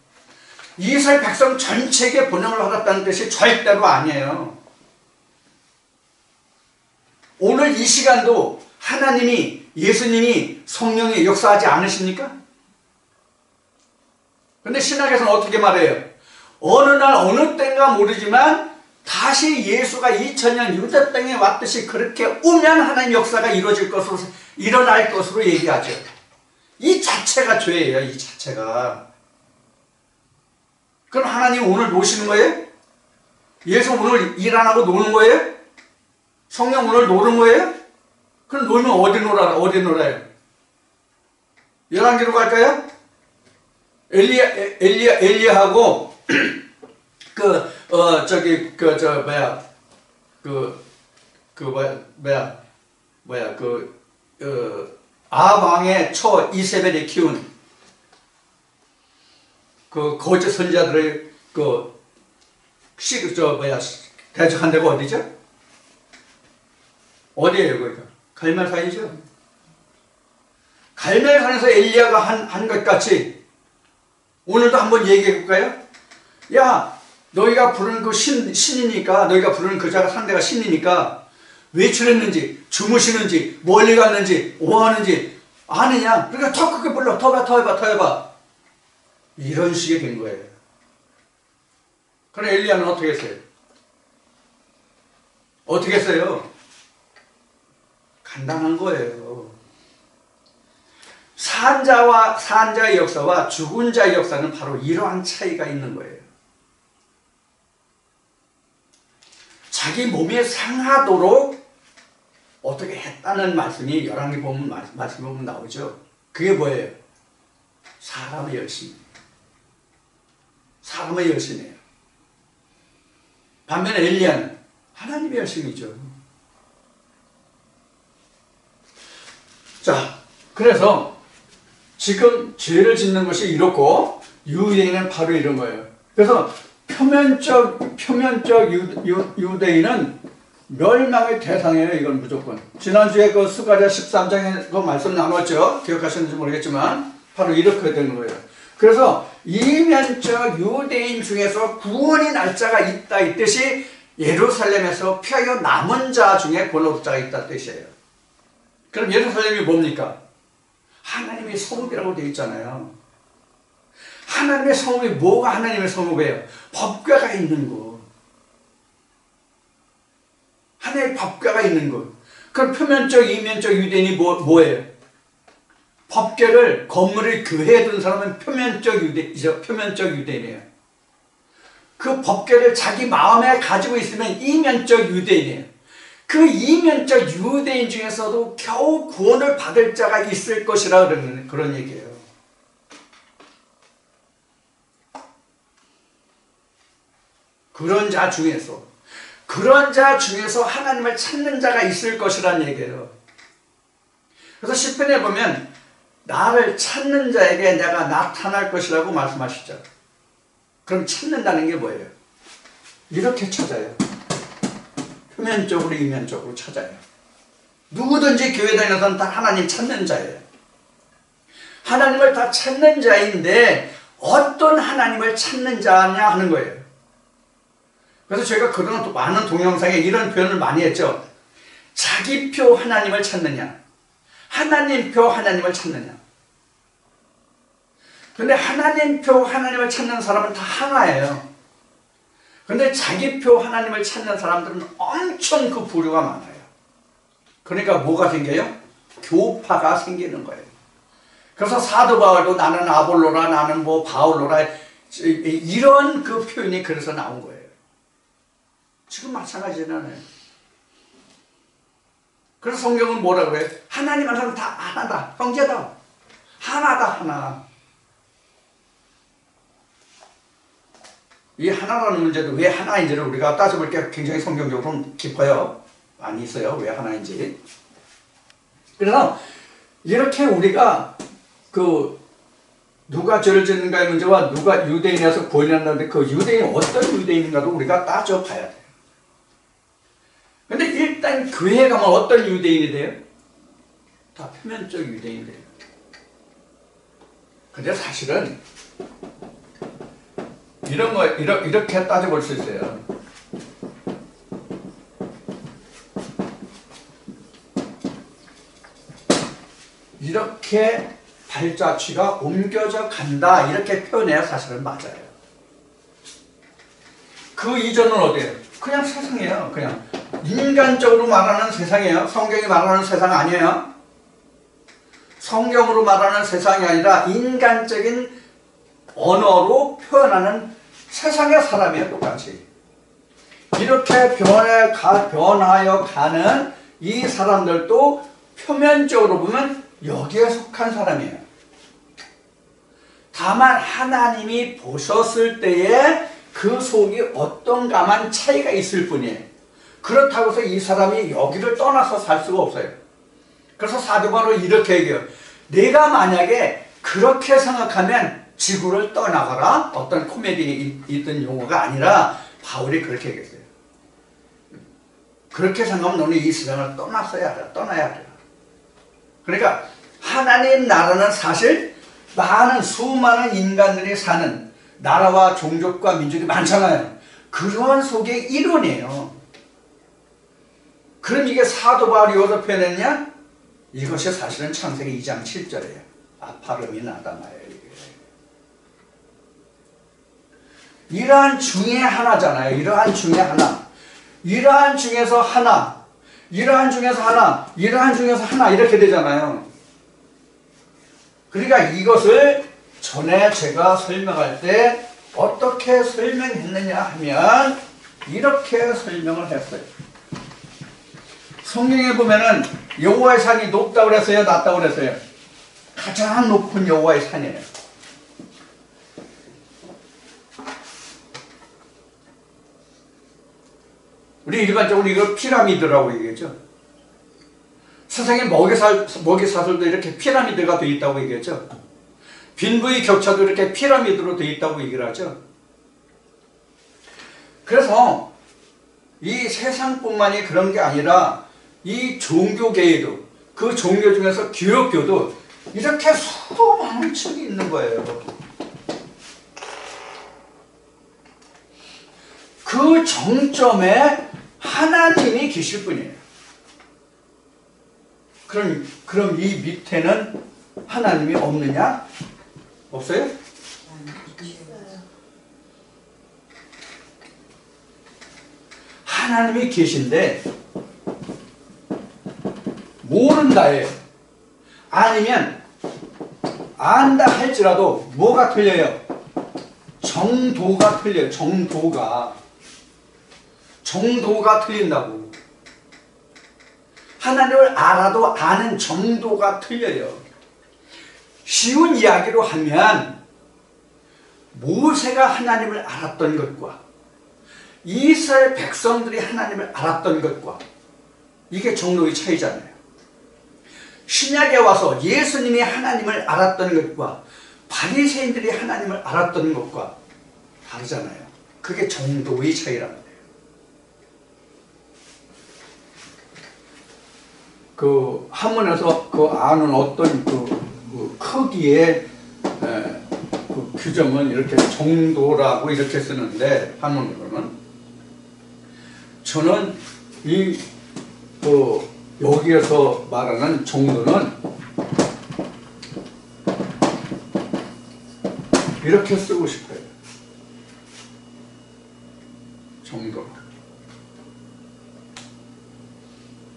이스라엘 백성 전체에게 보냄을 받았다는 뜻이 절대로 아니에요. 오늘 이 시간도 하나님이, 예수님이, 성령이 역사하지 않으십니까? 근데 신학에서는 어떻게 말해요? 어느 날 어느 때인가 모르지만 다시 예수가 2000년 유대 땅에 왔듯이 그렇게 오면 하나님 역사가 이루어질 것으로, 일어날 것으로 얘기하죠. 이 자체가 죄예요. 이 자체가. 그럼 하나님 오늘 노시는 거예요? 예수 오늘 일 안 하고 노는 거예요? 성령 오늘 노는 거예요? 그럼 놀면 어디 놀아요? 열왕기로 갈까요? 엘리야하고 아합 왕의 처 이세벨이 키운 그 거짓 선지자들의 대적한 데가 어디죠? 어디예요, 거기가? 갈멜산이죠. 갈멜산에서 엘리야가 한 것 같이 오늘도 한번 얘기해 볼까요? 야, 너희가 부르는 그 신이니까, 너희가 부르는 그 자가 상대가 신이니까 외출했는지, 주무시는지, 멀리 갔는지, 오하는지 아느냐? 그러니까 더 크게 불러, 더 해봐. 이런 식이 된 거예요. 그럼 엘리야는 어떻게 했어요? 어떻게 했어요? 간단한 거예요. 산자의 역사와 죽은 자의 역사는 바로 이러한 차이가 있는 거예요. 자기 몸이 상하도록 어떻게 했다는 말씀이 열왕기 보면 말씀 보면 나오죠. 그게 뭐예요? 사람의 열심. 사람의 열심이에요. 반면에 엘리야는 하나님의 열심이죠. 자, 그래서 지금 죄를 짓는 것이 이렇고 유대인은 바로 이런 거예요. 그래서 표면적 유대인은 멸망의 대상이에요. 이건 무조건. 지난주에 그 스가랴 13장에 그 말씀 나눴죠. 기억하시는지 모르겠지만 바로 이렇게 되는 거예요. 그래서 이면적 유대인 중에서 구원의 날짜가 있다 이 뜻이 예루살렘에서 피하여 남은 자 중에 권업자가 있다 뜻이에요. 그럼 예루살렘이 뭡니까? 하나님의 성읍이라고 되어 있잖아요. 하나님의 성읍이 뭐가 하나님의 성읍이에요? 법궤가 있는 곳. 하나님의 법궤가 있는 곳. 그럼 표면적, 이면적 유대인이 뭐예요? 법궤를, 건물을 교회에 둔 사람은 표면적 유대인이에요. 그 법궤를 자기 마음에 가지고 있으면 이면적 유대인이에요. 그 이면적 유대인 중에서도 겨우 구원을 받을 자가 있을 것이라 그런 얘기예요. 그런 자 중에서 하나님을 찾는 자가 있을 것이란 얘기예요. 그래서 시편에 보면 나를 찾는 자에게 내가 나타날 것이라고 말씀하시죠. 그럼 찾는다는 게 뭐예요? 이렇게 찾아요. 표면적으로 이면적으로 찾아요. 누구든지 교회 다니는 사람은 다 하나님 찾는 자예요. 하나님을 다 찾는 자인데 어떤 하나님을 찾는 자냐 하는 거예요. 그래서 저희가 그동안 또 많은 동영상에 이런 표현을 많이 했죠. 자기 표 하나님을 찾느냐, 하나님 표 하나님을 찾느냐. 근데 하나님 표 하나님을 찾는 사람은 다 하나예요. 근데 자기 표 하나님을 찾는 사람들은 엄청 그 부류가 많아요. 그러니까 뭐가 생겨요? 교파가 생기는 거예요. 그래서 사도 바울도 나는 아볼로라, 나는 뭐 바울로라, 이런 그 표현이 그래서 나온 거예요. 지금 마찬가지잖아요. 그래서 성경은 뭐라고 해요? 하나님 하나는 다 하나다, 형제다, 하나다, 하나. 이 하나라는 문제도 왜 하나인지를 우리가 따져볼 게 굉장히 성경적으로 깊어요. 많이 있어요. 왜 하나인지. 그래서 이렇게 우리가 누가 죄를 짓는가의 문제와 누가 유대인에서 구원이란다는데 그 유대인이 어떤 유대인인가도 우리가 따져봐야 돼요. 근데 일단 교회에 가면 어떤 유대인이 돼요? 다 표면적 유대인이 돼요. 근데 사실은 이런 거 이렇게 따져볼 수 있어요. 이렇게 발자취가 옮겨져 간다 이렇게 표현해야 사실은 맞아요. 그 이전은 어디예요? 그냥 세상이에요. 그냥 인간적으로 말하는 세상이에요. 성경이 말하는 세상 아니에요. 성경으로 말하는 세상이 아니라 인간적인 언어로 표현하는 세상의 사람이에요. 똑같이. 이렇게 변하여 가는 이 사람들도 표면적으로 보면 여기에 속한 사람이에요. 다만 하나님이 보셨을 때에 그 속이 어떤가만 차이가 있을 뿐이에요. 그렇다고 해서 이 사람이 여기를 떠나서 살 수가 없어요. 그래서 사도 바울은 이렇게 얘기해요. 내가 만약에 그렇게 생각하면 지구를 떠나거라, 어떤 코미디에 있던 용어가 아니라 바울이 그렇게 얘기했어요. 그렇게 생각하면 너는 이 세상을 떠나야 돼. 그러니까 하나님 나라는 사실 많은 수많은 인간들이 사는 나라와 종족과 민족이 많잖아요. 그런 속의 이론이에요. 그럼 이게 사도 바울이 어디서 표현했냐? 이것이 사실은 창세기 2장 7절이에요. 아파름이 나다마예요. 이러한 중에 하나잖아요. 이러한 중에 하나. 이러한 중에서 하나. 이러한 중에서 하나. 이러한 중에서 하나. 이렇게 되잖아요. 그러니까 이것을 전에 제가 설명할 때 어떻게 설명했느냐 하면 이렇게 설명을 했어요. 성경에 보면은 여호와의 산이 높다고 그랬어요? 낮다고 그랬어요? 가장 높은 여호와의 산이에요. 우리 일반적으로 이걸 피라미드라고 얘기했죠. 세상에 먹이사슬도 이렇게 피라미드가 되어 있다고 얘기했죠. 빈부의 격차도 이렇게 피라미드로 되어 있다고 얘기를 하죠. 그래서 이 세상뿐만이 그런 게 아니라 이 종교계에도, 그 종교 중에서 기독교도 이렇게 수많은 층이 있는 거예요. 그 정점에 하나님이 계실 뿐이에요. 그럼 이 밑에는 하나님이 없느냐? 없어요? 하나님이 계신데 모른다예요. 아니면 안다 할지라도 뭐가 틀려요? 정도가 틀려요. 정도가 틀린다고. 하나님을 알아도 아는 정도가 틀려요. 쉬운 이야기로 하면 모세가 하나님을 알았던 것과 이스라엘 백성들이 하나님을 알았던 것과 이게 정도의 차이잖아요. 신약에 와서 예수님이 하나님을 알았던 것과 바리새인들이 하나님을 알았던 것과 다르잖아요. 그게 정도의 차이란 말이에요. 그 한문에서 그 아는 어떤 그 크기의 그 규정은 이렇게 정도라고 이렇게 쓰는데 한문으로는 저는 여기에서 말하는 정도는 이렇게 쓰고 싶어요. 정도.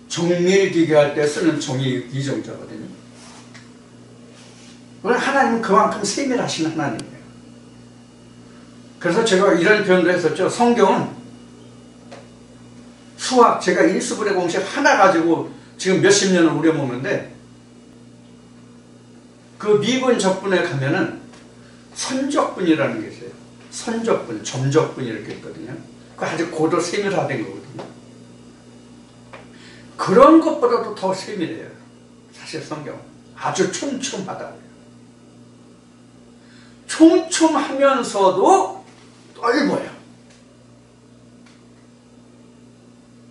정밀기계할 때 쓰는 종이 이 정도거든요. 하나님은 그만큼 세밀하신 하나님이에요. 그래서 제가 이런 표현도 했었죠. 성경은 수학, 제가 인수분해 공식 하나 가지고 지금 몇십 년을 우려먹는데 그 미분 적분에 가면은 선적분이라는 게 있어요. 선적분, 점적분 이렇게 있거든요. 그 아주 고도 세밀화된 거거든요. 그런 것보다도 더 세밀해요. 사실 성경은 아주 촘촘하다. 촘촘하면서도 넓어요.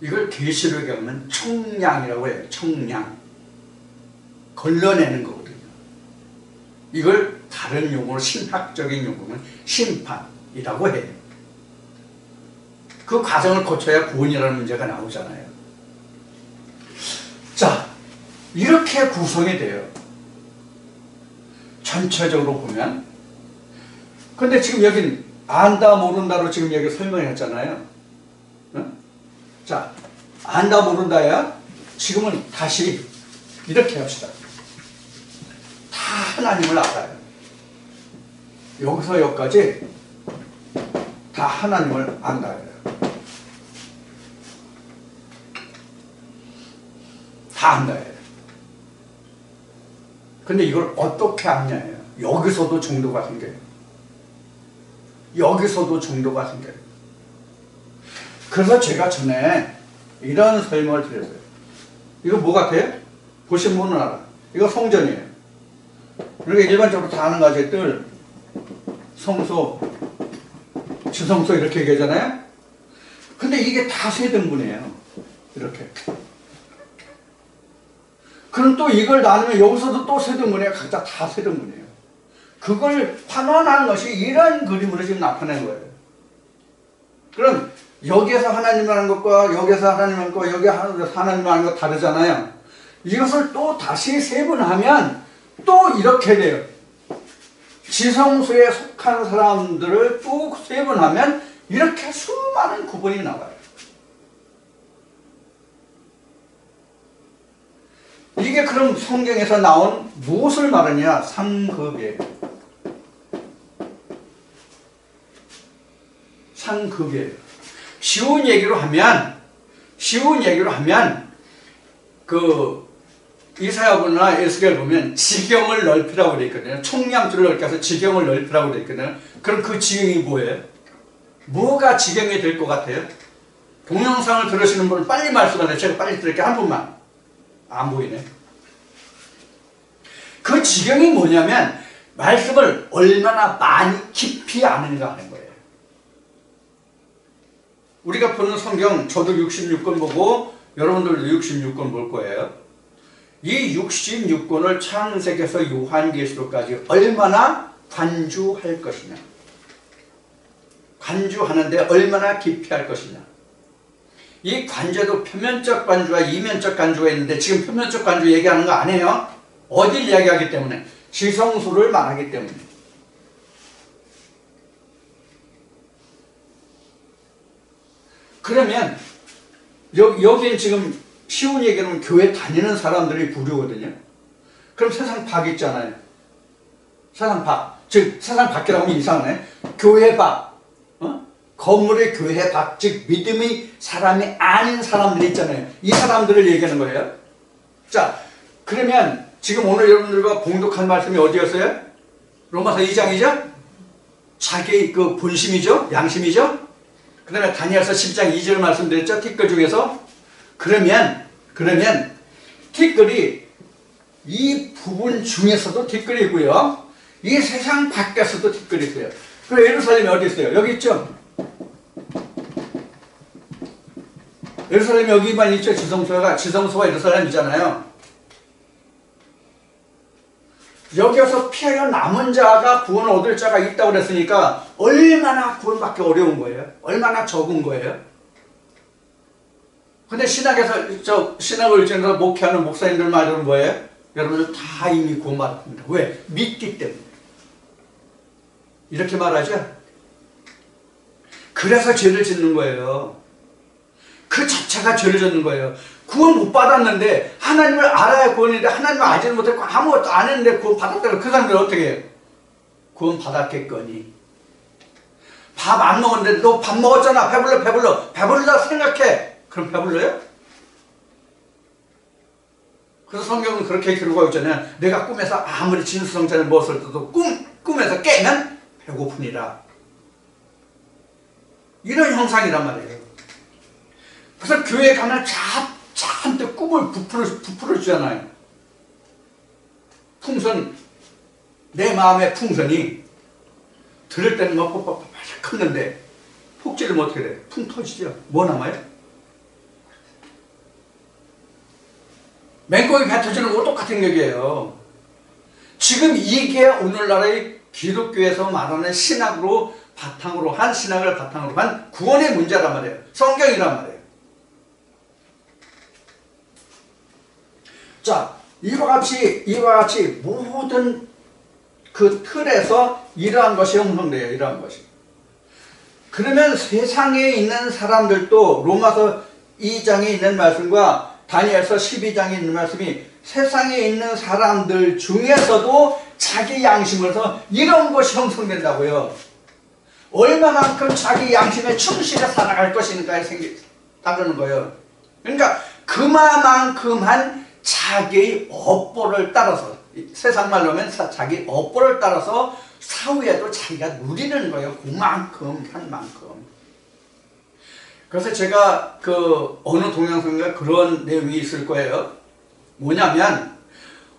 이걸 계시록에 보면 청량이라고 해요. 청량. 걸러내는 거거든요. 이걸 다른 용어로 신학적인 용어는 심판이라고 해요. 그 과정을 거쳐야 구원이라는 문제가 나오잖아요. 자, 이렇게 구성이 돼요. 전체적으로 보면. 근데 지금 여긴 안다 모른다로 지금 여기 설명했잖아요. 응? 자, 안다 모른다야 지금은 다시 이렇게 합시다. 다 하나님을 알아요. 여기서 여기까지 다 하나님을 안다요. 다 안다요. 근데 이걸 어떻게 안냐예요. 여기서도 정도가 생겨요. 여기서도 정도가 생겨요. 그래서 제가 전에 이런 설명을 드렸어요. 이거 뭐 같아요? 보신 분은 알아. 이거 성전이에요. 우리가 일반적으로 다 아는 거죠. 뜰, 성소, 지성소 이렇게 얘기하잖아요. 근데 이게 다 세 등분이에요. 이렇게. 그럼 또 이걸 나누면 여기서도 또 세 등분이에요. 각자 다 세 등분이에요. 그걸 환원한 것이 이런 그림으로 지금 나타낸 거예요. 그럼 여기에서 하나님 하는 것과 여기에서 하나님 하는 것, 여기 하나님 하는 것 다르잖아요. 이것을 또 다시 세분하면 또 이렇게 돼요. 지성소에 속한 사람들을 또 세분하면 이렇게 수많은 구분이 나와요. 이게 그럼 성경에서 나온 무엇을 말하냐? 상급이에요. 상급이에요. 쉬운 얘기로 하면 그 이사야서나 에스겔 보면 지경을 넓히라고 되어 있거든요. 총량줄을 넓게 해서 지경을 넓히라고 되어 있거든요. 그럼 그 지경이 뭐예요? 뭐가 지경이 될 것 같아요? 동영상을 들으시는 분은 빨리 말씀하세요. 제가 빨리 들을게요. 한 분만. 안 보이네. 그 지경이 뭐냐면 말씀을 얼마나 많이 깊이 아는가 하는 거예요. 우리가 보는 성경, 저도 66권 보고 여러분들도 66권 볼 거예요. 이 66권을 창세기에서 요한계시록까지 얼마나 관주할 것이냐, 관주하는데 얼마나 깊이 할 것이냐. 이 관제도 표면적 관주와 이면적 관주가 있는데 지금 표면적 관주 얘기하는 거 아니에요. 어딜 이야기하기 때문에? 지성소를 말하기 때문에. 그러면 여기엔 지금 쉬운 얘기는 교회 다니는 사람들이 부류거든요. 그럼 세상 밖 있잖아요. 세상 밖. 즉 세상 밖이라고 하면 이상하네. 교회 밖. 건물의 교회 밖. 즉 믿음의 사람이 아닌 사람들이 있잖아요. 이 사람들을 얘기하는 거예요. 자, 그러면 지금 오늘 여러분들과 봉독한 말씀이 어디였어요? 로마서 2장이죠? 자기 그 본심이죠? 양심이죠? 그 다음에 다니엘서 10장 2절 말씀드렸죠? 티끌 중에서. 그러면 티끌이 이 부분 중에서도 티끌이 있고요. 이 세상 밖에서도 티끌이 있어요. 그럼 예루살렘이 어디 있어요? 여기 있죠? 예루살렘이 여기만 있죠? 지성소가 예루살렘이잖아요. 여기서 피하여 남은 자가 구원을 얻을 자가 있다고 그랬으니까 얼마나 구원받기 어려운 거예요? 얼마나 적은 거예요? 근데 신학을 전해서 목회하는 목사님들 말은 뭐예요? 여러분들 다 이미 구원받았습니다. 왜? 믿기 때문에. 이렇게 말하죠? 그래서 죄를 짓는 거예요. 그 자체가 죄를 짓는 거예요. 구원 못 받았는데 하나님을 알아야 구원인데 하나님을 알지는 못했고 아무것도 안 했는데 구원 받았다고 그 사람들은 어떻게 해요? 구원 받았겠거니. 밥 안 먹었는데 너 밥 먹었잖아. 배불러다 생각해. 그럼 배불러요? 그래서 성경은 그렇게 기록하고 있잖아요. 내가 꿈에서 아무리 진수성찬을 먹었을 때도 꿈에서 깨면 배고프니라. 이런 형상이란 말이에요. 그래서 교회 가면 잔뜩 꿈을 부풀어 주잖아요. 풍선, 내 마음의 풍선이 들을 때는 막 뻑뻑뻑 컸는데 푹 찌르면 어떻게 돼? 풍 터지죠. 뭐 남아요? 맹꽁이 배 터지는 거 똑같은 얘기예요. 지금 이게 오늘날의 기독교에서 말하는 신학으로 바탕으로 한 신학을 바탕으로 한 구원의 문제란 말이에요. 성경이란 말이에요. 자, 이와 같이 모든 그 틀에서 이러한 것이 형성돼요. 이러한 것이. 그러면 세상에 있는 사람들도 로마서 2장에 있는 말씀과 다니엘서 12장에 있는 말씀이 세상에 있는 사람들 중에서도 자기 양심으로서 이런 것이 형성된다고요. 얼마만큼 자기 양심에 충실해 살아갈 것인가에 따르는 거예요. 그러니까 그만큼한 자기의 업보를 따라서, 세상 말로 하면 자기 업보를 따라서 사후에도 자기가 누리는 거예요. 그만큼 한 만큼. 그래서 제가 어느 동영상에 그런 내용이 있을 거예요. 뭐냐면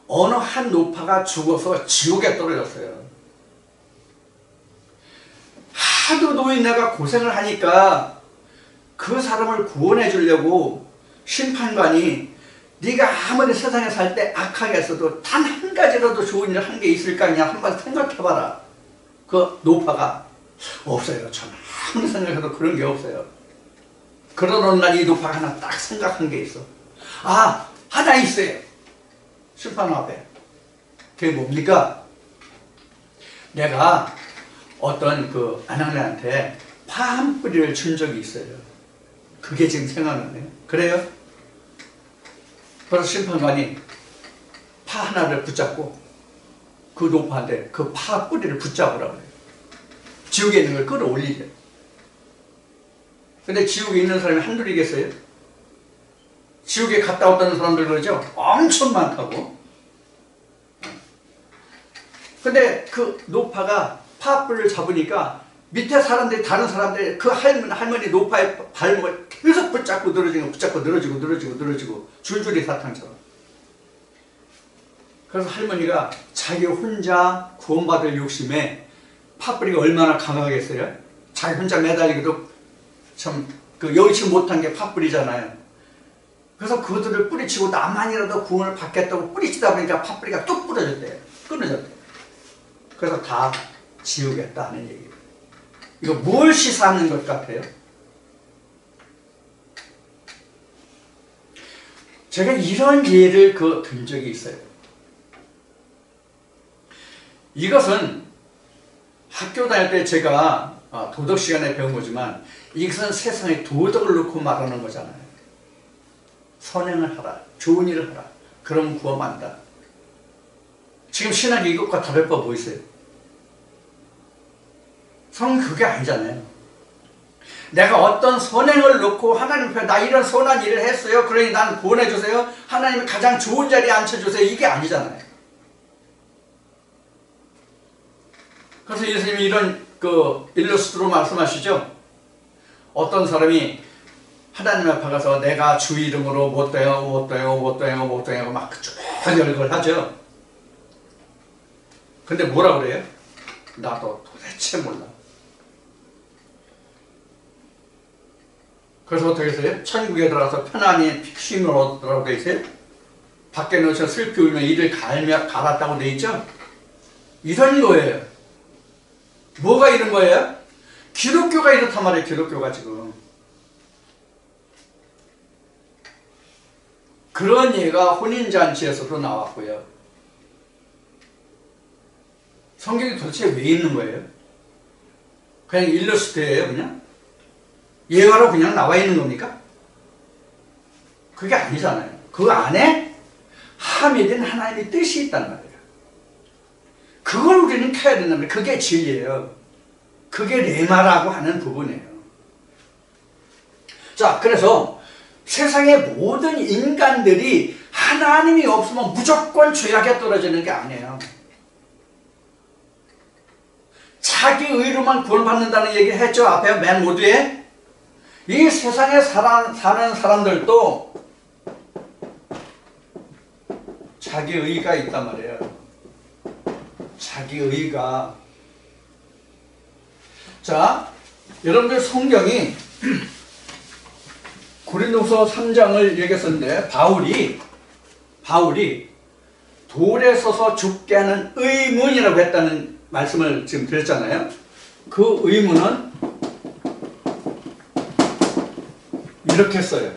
어느 한 노파가 죽어서 지옥에 떨어졌어요. 하도 노인네가 고생을 하니까 그 사람을 구원해 주려고 심판관이 네가 아무리 세상에 살 때 악하게 했어도 단 한 가지라도 좋은 일 한 게 있을까 그냥 한번 생각해봐라. 그 노파가 없어요. 전 아무리 생각해도 그런 게 없어요. 그러던 날 이 노파가 하나 딱 생각한 게 있어. 아, 하나 있어요. 심판 앞에. 그게 뭡니까? 내가 어떤 아낙네한테 파 한 뿌리를 준 적이 있어요. 그게 지금 생각나네요. 그래요? 그래서 심판관이 파 하나를 붙잡고 그 노파한테 그 파 뿌리를 붙잡으라고 해요. 지옥에 있는 걸 끌어올리게. 근데 지옥에 있는 사람이 한둘이겠어요? 지옥에 갔다 왔다는 사람들 그러죠? 엄청 많다고. 근데 그 노파가 파뿌리를 잡으니까 밑에 사람들이, 다른 사람들이 그 할머니 노파의 발목을 계속 붙잡고 늘어지고 늘어지고 줄줄이 사탕처럼. 그래서 할머니가 자기 혼자 구원받을 욕심에, 파뿌리가 얼마나 강하겠어요? 자기 혼자 매달리기도 참 여의치 못한 게 파뿌리잖아요. 그래서 그들을 뿌리치고 나만이라도 구원을 받겠다고 뿌리치다 보니까 파뿌리가 뚝 부러졌대요. 끊어졌대요. 그래서 다 지우겠다 하는 얘기예요. 이거 뭘 시사하는 것 같아요? 제가 이런 예를 든 적이 있어요. 이것은 학교 다닐 때 제가 도덕 시간에 배운 거지만 이것은 세상의 도덕을 놓고 말하는 거잖아요. 선행을 하라, 좋은 일을 하라, 그럼 구원받는다. 지금 신학이 이것과 다를 바 뭐 있어요? 성은 그게 아니잖아요. 내가 어떤 선행을 놓고 하나님 앞에 나 이런 선한 일을 했어요, 그러니 난 구원해 주세요, 하나님이 가장 좋은 자리에 앉혀주세요, 이게 아니잖아요. 그래서 예수님이 이런 일러스트로 말씀하시죠. 어떤 사람이 하나님 앞에 가서 내가 주 이름으로 못 돼요 막 쭉 열걸 하죠. 근데 뭐라 그래요? 나도 도대체 몰라. 그래서 어떻게 했어요? 천국에 들어가서 편안히 쉼을 얻으라고 돼 있어요? 밖에 놓쳐 슬피 울며 이를 갈았다고 돼 있죠? 이런 거예요. 뭐가 이런 거예요? 기독교가 이렇단 말이에요. 기독교가 지금. 그런 예가 혼인잔치에서도 나왔고요. 성경이 도대체 왜 있는 거예요? 그냥 일러스트예요, 그냥? 예화로 그냥 나와 있는 겁니까? 그게 아니잖아요. 그 안에 하밀인 하나님의 뜻이 있단 말이에요. 그걸 우리는 켜야 된단 말이에요. 그게 진리예요. 그게 레마라고 하는 부분이에요. 자, 그래서 세상의 모든 인간들이 하나님이 없으면 무조건 죄악에 떨어지는 게 아니에요. 자기 의로만 구원받는다는 얘기를 했죠. 앞에 맨 모두에. 이 세상에 사는 사람들도 자기 의가 있단 말이에요. 자기 의가. 자, 여러분들 성경이 고린도후서 3장을 얘기했었는데 바울이 돌에 서서 죽게 하는 의문이라고 했다는 말씀을 지금 드렸잖아요. 그 의문은 이렇게 써요.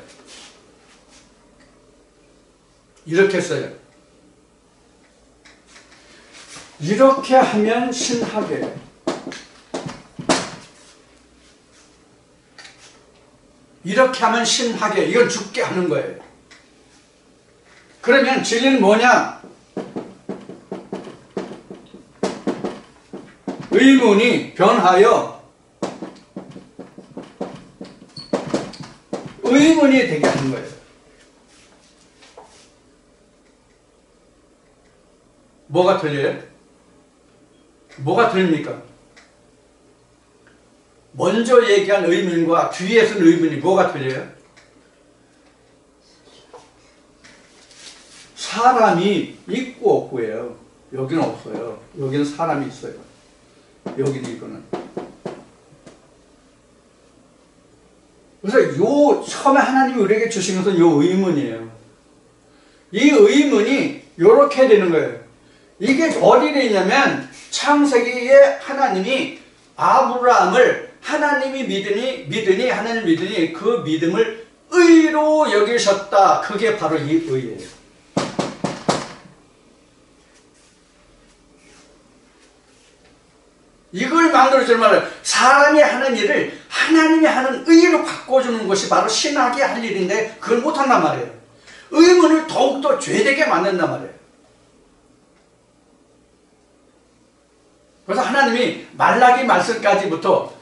이렇게 써요. 이렇게 하면 신하게, 이렇게 하면 신하게, 이건 죽게 하는 거예요. 그러면 진리는 뭐냐? 의문이 변하여 의문이 되게 하는 거예요. 뭐가 틀려요? 뭐가 틀립니까? 먼저 얘기한 의문과 뒤에 쓴 의문이 뭐가 틀려요? 사람이 있고 없고예요. 여기는 없어요. 여기는 사람이 있어요. 여기는 이거는. 그래서 처음에 하나님이 우리에게 주신 것은 요 의문이에요. 이 의문이 요렇게 되는 거예요. 이게 어디 되냐면 창세기에 하나님이 아브라함을 하나님이 믿으니 하나님을 믿으니 그 믿음을 의로 여기셨다. 그게 바로 이 의예요. 이걸 만들어주는 말은 사람이 하는 일을 하나님이 하는 의로 바꿔주는 것이 바로 신학이 할 일인데 그걸 못한단 말이에요. 의문을 더욱더 죄되게 만든단 말이에요. 그래서 하나님이 말라기 말씀까지부터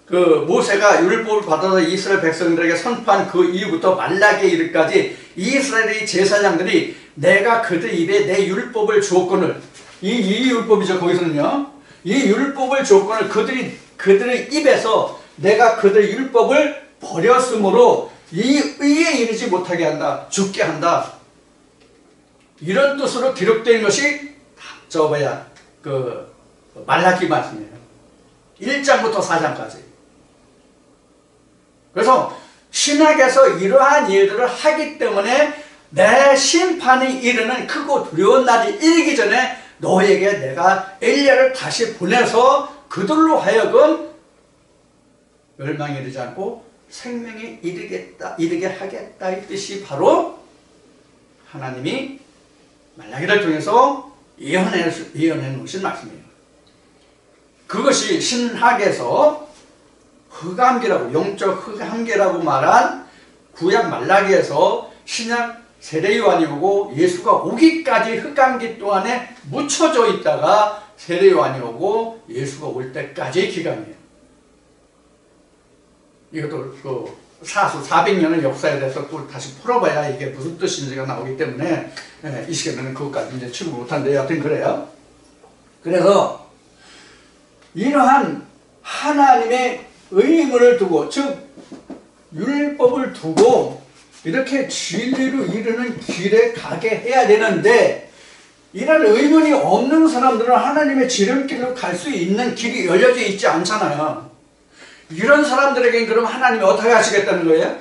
그 모세가 율법을 받아서 이스라엘 백성들에게 선포한 그 이후부터 말라기에 이르기까지 이스라엘의 제사장들이 내가 그들 입에 내 율법을 주었거늘, 이 율법이죠. 거기서는요, 이 율법을 주었거늘 그들의 입에서 내가 그들 율법을 버렸으므로 이 의에 이르지 못하게 한다, 죽게 한다, 이런 뜻으로 기록된 것이 말라기 말씀이에요. 1장부터 4장까지. 그래서 신학에서 이러한 일들을 하기 때문에 내 심판이 이르는 크고 두려운 날이 이르기 전에 너에게 내가 엘리야를 다시 보내서 그들로 하여금 멸망에 이르지 않고 생명에 이르게 하겠다, 이 뜻이 바로 하나님이 말라기를 통해서 예언해 놓으신 말씀이에요. 그것이 신학에서 흑암기라고, 영적 흑암기라고 말한 구약 말라기에서 신약 세례요한이 오고 예수가 오기까지 흑암기 동안에 묻혀져 있다가 세례요한이 오고 예수가 올 때까지의 기간이에요. 이것도 그 사수 400년의 역사에 대해서 또 다시 풀어봐야 이게 무슨 뜻인지가 나오기 때문에 이 시간에는 그것까지 이제 취급 못한데 여하튼 그래요. 그래서 이러한 하나님의 의문을 두고, 즉 율법을 두고 이렇게 진리로 이르는 길에 가게 해야 되는데, 이런 의문이 없는 사람들은 하나님의 지름길로 갈 수 있는 길이 열려져 있지 않잖아요. 이런 사람들에게는 그럼 하나님이 어떻게 하시겠다는 거예요?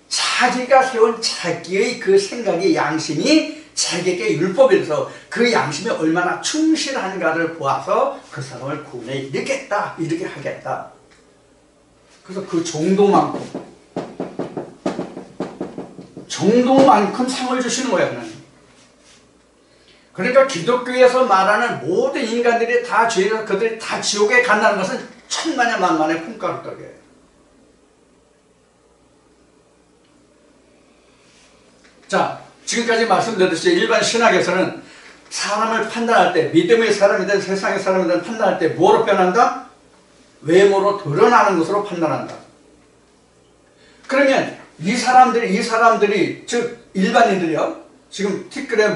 자기가 세운 자기의 그 생각이, 양심이 자기에게 율법에서 그 양심이 얼마나 충실한가를 보아서 그 사람을 구원에 이르게 하겠다. 그래서 그 정도만큼 상을 주시는 거예요, 하나님. 그러니까 기독교에서 말하는 모든 인간들이 다 죄에서 그들이 다 지옥에 간다는 것은 천만의 만만의 콩가루떡이에요. 자, 지금까지 말씀드렸듯이 일반 신학에서는 사람을 판단할 때, 믿음의 사람이든 세상의 사람이든 판단할 때 뭐로 표현한다? 외모로 드러나는 것으로 판단한다. 그러면 이 사람들이 즉 일반인들이요, 지금 티끌에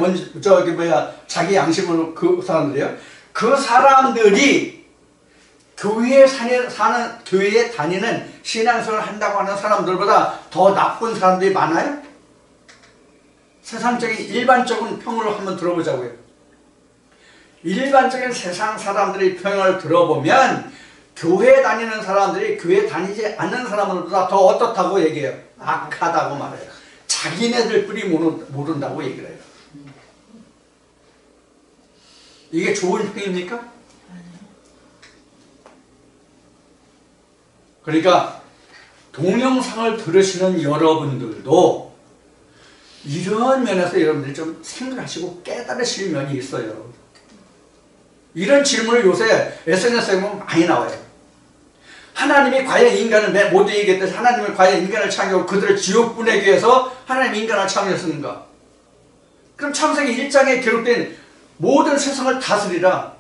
자기 양심으로 그 사람들이요, 그 사람들이 교회에 다니는 신앙생활을 한다고 하는 사람들보다 더 나쁜 사람들이 많아요? 세상적인 일반적인 평을 한번 들어보자고요. 일반적인 세상 사람들의 평을 들어보면 교회 다니는 사람들이 교회 다니지 않는 사람들보다 더 어떻다고 얘기해요? 악하다고 말해요. 자기네들 뿌리 모른다고 얘기를 해요. 이게 좋은 평입니까? 그러니까 동영상을 들으시는 여러분들도 이런 면에서 여러분들이 좀 생각하시고 깨달으실 면이 있어요. 이런 질문을 요새 SNS에 보면 많이 나와요. 하나님이 과연 인간을, 모두 얘기했듯이 하나님이 과연 인간을 창조하고 그들을 지옥 보내기 위해서 하나님이 인간을 창조했는가? 그럼 창세기 1장에 기록된 모든 세상을 다스리라.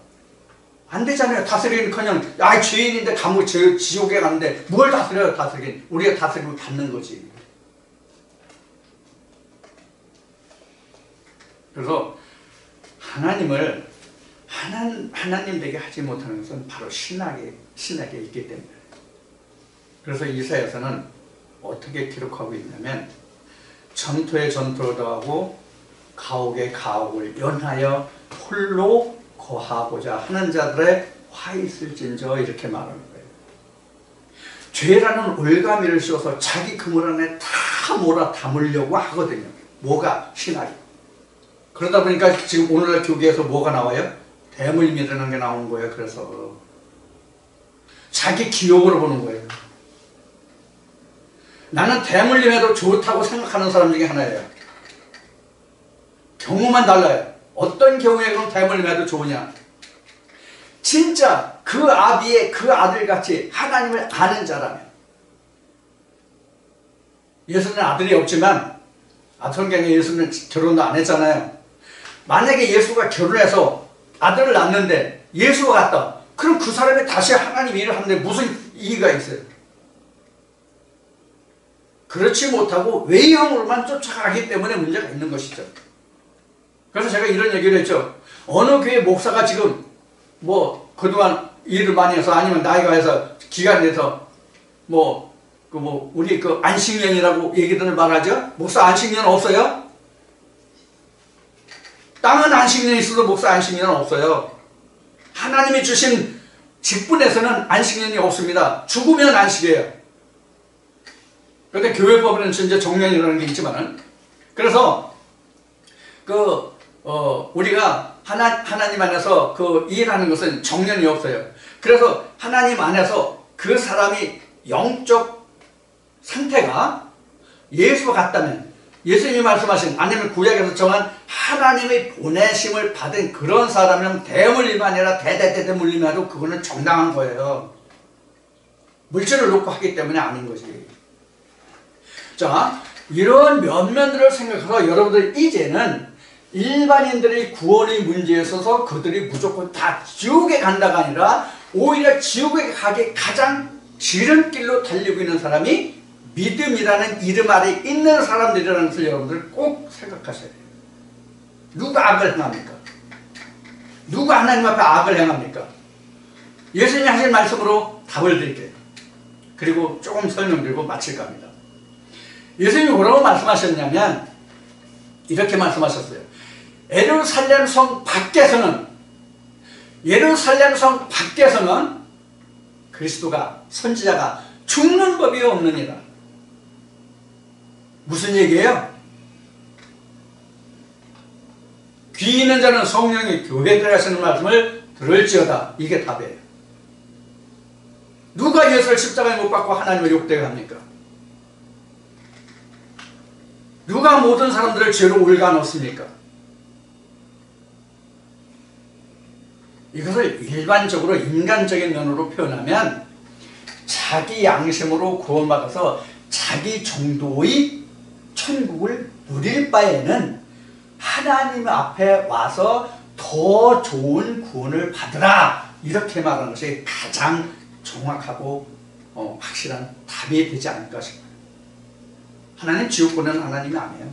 안 되잖아요. 다스리는커녕 죄인인데 감옥 지옥에 가는데 뭘 다스려요? 다스리긴. 우리가 다스리고 닫는 거지. 그래서 하나님을 하나님 되게 하지 못하는 것은 바로 신학에 있기 때문에. 그래서 이사야서는 어떻게 기록하고 있냐면 전토에 전토를 더하고 가옥에 가옥을 연하여 홀로 거하고자 하는 자들의 화 있을진저 이렇게 말하는 거예요. 죄라는 올가미를 씌워서 자기 그물 안에 다 몰아 담으려고 하거든요. 뭐가? 신학이. 그러다 보니까 지금 오늘날 교계에서 뭐가 나와요? 대물림이라는 게 나오는 거예요. 그래서 자기 기용으로 보는 거예요. 나는 대물림해도 좋다고 생각하는 사람 중에 하나예요. 경우만 달라요. 어떤 경우에 그럼 대물림해도 좋으냐? 진짜 그 아비의 그 아들같이 하나님을 아는 자라면. 예수는 아들이 없지만 성경에 예수는 결혼도 안 했잖아요. 만약에 예수가 결혼해서 아들을 낳는데 예수가 같다. 그럼 그 사람이 다시 하나님 일을 하는데 무슨 이의가 있어요? 그렇지 못하고 외형으로만 쫓아가기 때문에 문제가 있는 것이죠. 그래서 제가 이런 얘기를 했죠. 어느 교회 목사가 지금 그동안 일을 많이 해서 아니면 나이가 해서 기간이 돼서 우리 안식년이라고 얘기들을 말하죠. 목사 안식년 없어요? 땅은 안식년이 있어도 목사 안식년은 없어요. 하나님이 주신 직분에서는 안식년이 없습니다. 죽으면 안식이에요. 그런데 교회법에는 이제 정년이라는 게 있지만은, 그래서 우리가 하나님 안에서 일하는 것은 정년이 없어요. 그래서 하나님 안에서 그 사람이 영적 상태가 예수와 같다면, 예수님이 말씀하신 아니면 구약에서 정한 하나님의 보내심을 받은 그런 사람은 대물림이 아니라 대대 물림해도 그거는 정당한 거예요. 물질을 놓고 하기 때문에 아닌 거지. 자, 이런 면면들을 생각해서 여러분들 이제는 일반인들의 구원의 문제에 있어서 그들이 무조건 다 지옥에 간다가 아니라 오히려 지옥에 가기 가장 지름길로 달리고 있는 사람이 믿음이라는 이름 아래 있는 사람들이라는 것을 여러분들 꼭 생각하셔야 돼요. 누가 악을 행합니까? 누가 하나님 앞에 악을 행합니까? 예수님이 하신 말씀으로 답을 드릴게요. 그리고 조금 설명드리고 마칠까 합니다. 예수님이 뭐라고 말씀하셨냐면 이렇게 말씀하셨어요. 예루살렘 성 밖에서는 그리스도가 선지자가 죽는 법이 없느니라. 무슨 얘기예요? 귀 있는 자는 성령이 교회들 하시는 말씀을 들을지어다. 이게 답이에요. 누가 예수를 십자가에 못 박고 하나님을 욕되게 합니까? 누가 모든 사람들을 죄로 올가놓습니까? 이것을 일반적으로 인간적인 면으로 표현하면 자기 양심으로 구원받아서 자기 정도의 천국을 누릴 바에는 하나님 앞에 와서 더 좋은 구원을 받으라, 이렇게 말하는 것이 가장 정확하고 확실한 답이 되지 않을까 싶어요. 하나님 지옥 보내는 하나님이 아니에요.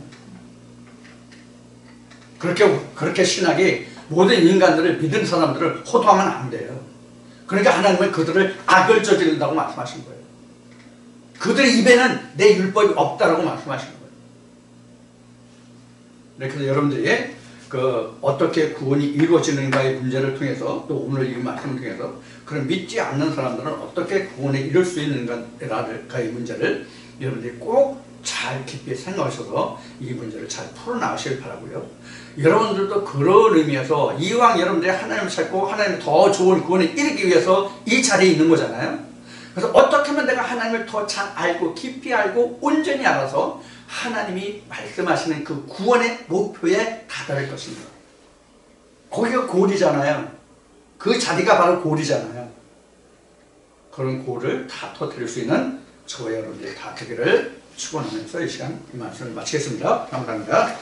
그렇게 신학이 모든 인간들을 믿은 사람들을 호도하면 안 돼요. 그러니까 하나님은 그들을 악을 저지른다고 말씀하신 거예요. 그들의 입에는 내 율법이 없다라고 말씀하신 거예요. 그래서 여러분들이 어떻게 구원이 이루어지는가의 문제를 통해서 또 오늘 이 말씀을 통해서 그런 믿지 않는 사람들은 어떻게 구원에 이룰 수 있는가의 문제를 여러분들이 꼭 잘 깊이 생각하셔서 이 문제를 잘 풀어나가시길 바라고요. 여러분들도 그런 의미에서 이왕 여러분들이 하나님을 찾고 하나님을 더 좋은 구원에 이르기 위해서 이 자리에 있는 거잖아요. 그래서 어떻게 하면 내가 하나님을 더 잘 알고 깊이 알고 온전히 알아서 하나님이 말씀하시는 그 구원의 목표에 다다를 것인가. 거기가 골이잖아요. 그 자리가 바로 골이잖아요. 그런 골을 다 터뜨릴 수 있는 저와 여러분들이 다 되기를 축원하면서 이 시간 이 말씀을 마치겠습니다. 감사합니다.